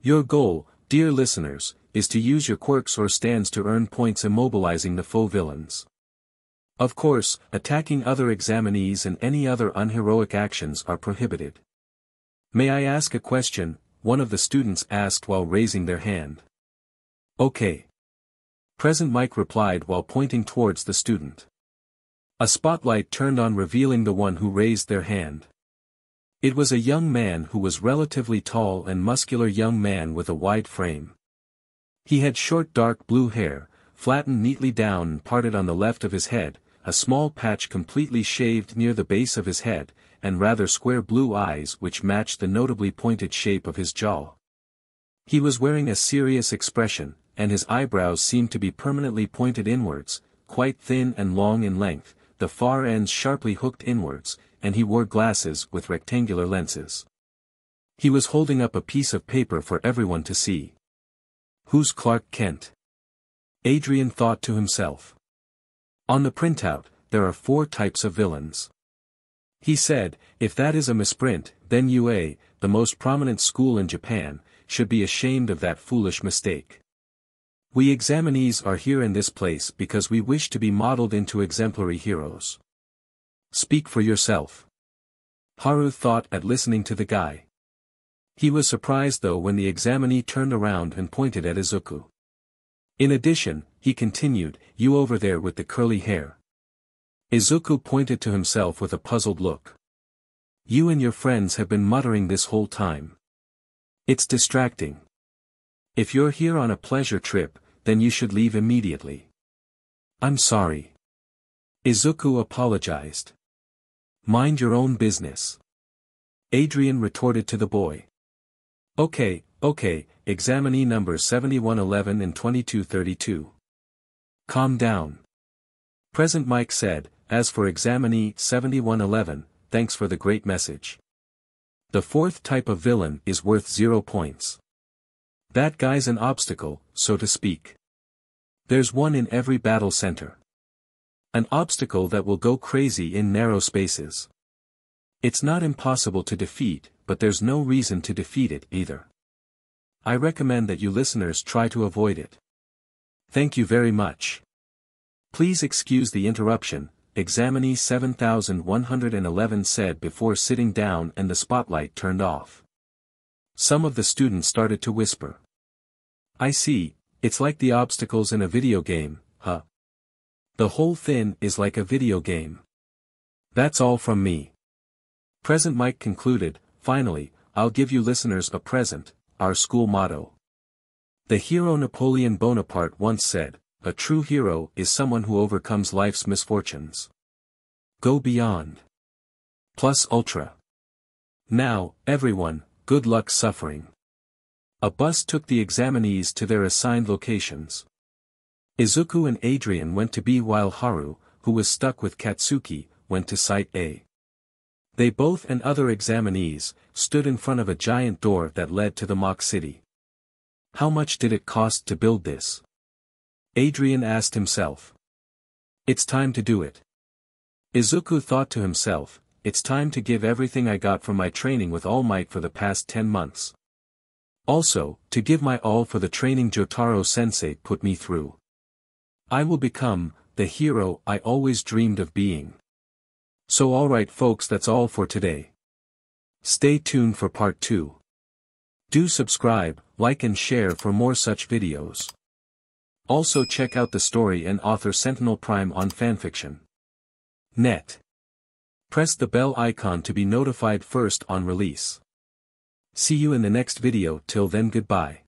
Your goal, dear listeners, is to use your quirks or stands to earn points immobilizing the faux villains. Of course, attacking other examinees and any other unheroic actions are prohibited. May I ask a question? One of the students asked while raising their hand. Okay. Present Mike replied while pointing towards the student. A spotlight turned on revealing the one who raised their hand. It was a young man who was relatively tall and muscular young man with a wide frame. He had short dark blue hair, flattened neatly down and parted on the left of his head, a small patch completely shaved near the base of his head, and rather square blue eyes which matched the notably pointed shape of his jaw. He was wearing a serious expression, and his eyebrows seemed to be permanently pointed inwards, quite thin and long in length, the far ends sharply hooked inwards, and he wore glasses with rectangular lenses. He was holding up a piece of paper for everyone to see. Who's Clark Kent? Adrian thought to himself. On the printout, there are 4 types of villains. He said, if that is a misprint, then UA, the most prominent school in Japan, should be ashamed of that foolish mistake. We examinees are here in this place because we wish to be modeled into exemplary heroes. Speak for yourself. Haru thought at listening to the guy. He was surprised though when the examinee turned around and pointed at Izuku. In addition, he continued, you over there with the curly hair. Izuku pointed to himself with a puzzled look. You and your friends have been muttering this whole time. It's distracting. If you're here on a pleasure trip, then you should leave immediately. I'm sorry. Izuku apologized. Mind your own business. Adrian retorted to the boy. Okay, examinee numbers 7111 and 2232. Calm down. Present Mike said, as for examinee 7111, thanks for the great message. The 4th type of villain is worth 0 points. That guy's an obstacle, so to speak. There's one in every battle center. An obstacle that will go crazy in narrow spaces. It's not impossible to defeat, but there's no reason to defeat it either. I recommend that you listeners try to avoid it. Thank you very much. Please excuse the interruption, examinee 7111 said before sitting down and the spotlight turned off. Some of the students started to whisper. I see, it's like the obstacles in a video game, huh? The whole thing is like a video game. That's all from me. Present Mike concluded, finally, I'll give you listeners a present, our school motto. The hero Napoleon Bonaparte once said, a true hero is someone who overcomes life's misfortunes. Go beyond. Plus ultra. Now, everyone, good luck suffering. A bus took the examinees to their assigned locations. Izuku and Adrian went to B while Haru, who was stuck with Katsuki, went to Site A. They both and other examinees stood in front of a giant door that led to the mock city. How much did it cost to build this? Adrian asked himself. It's time to do it. Izuku thought to himself, it's time to give everything I got from my training with All Might for the past 10 months. Also, to give my all for the training Jotaro-sensei put me through. I will become the hero I always dreamed of being. So alright folks, that's all for today. Stay tuned for part 2. Do subscribe, like and share for more such videos. Also check out the story and author Sentinel Prime on FANFICTIONnet. Press the bell icon to be notified first on release. See you in the next video. Till then, goodbye.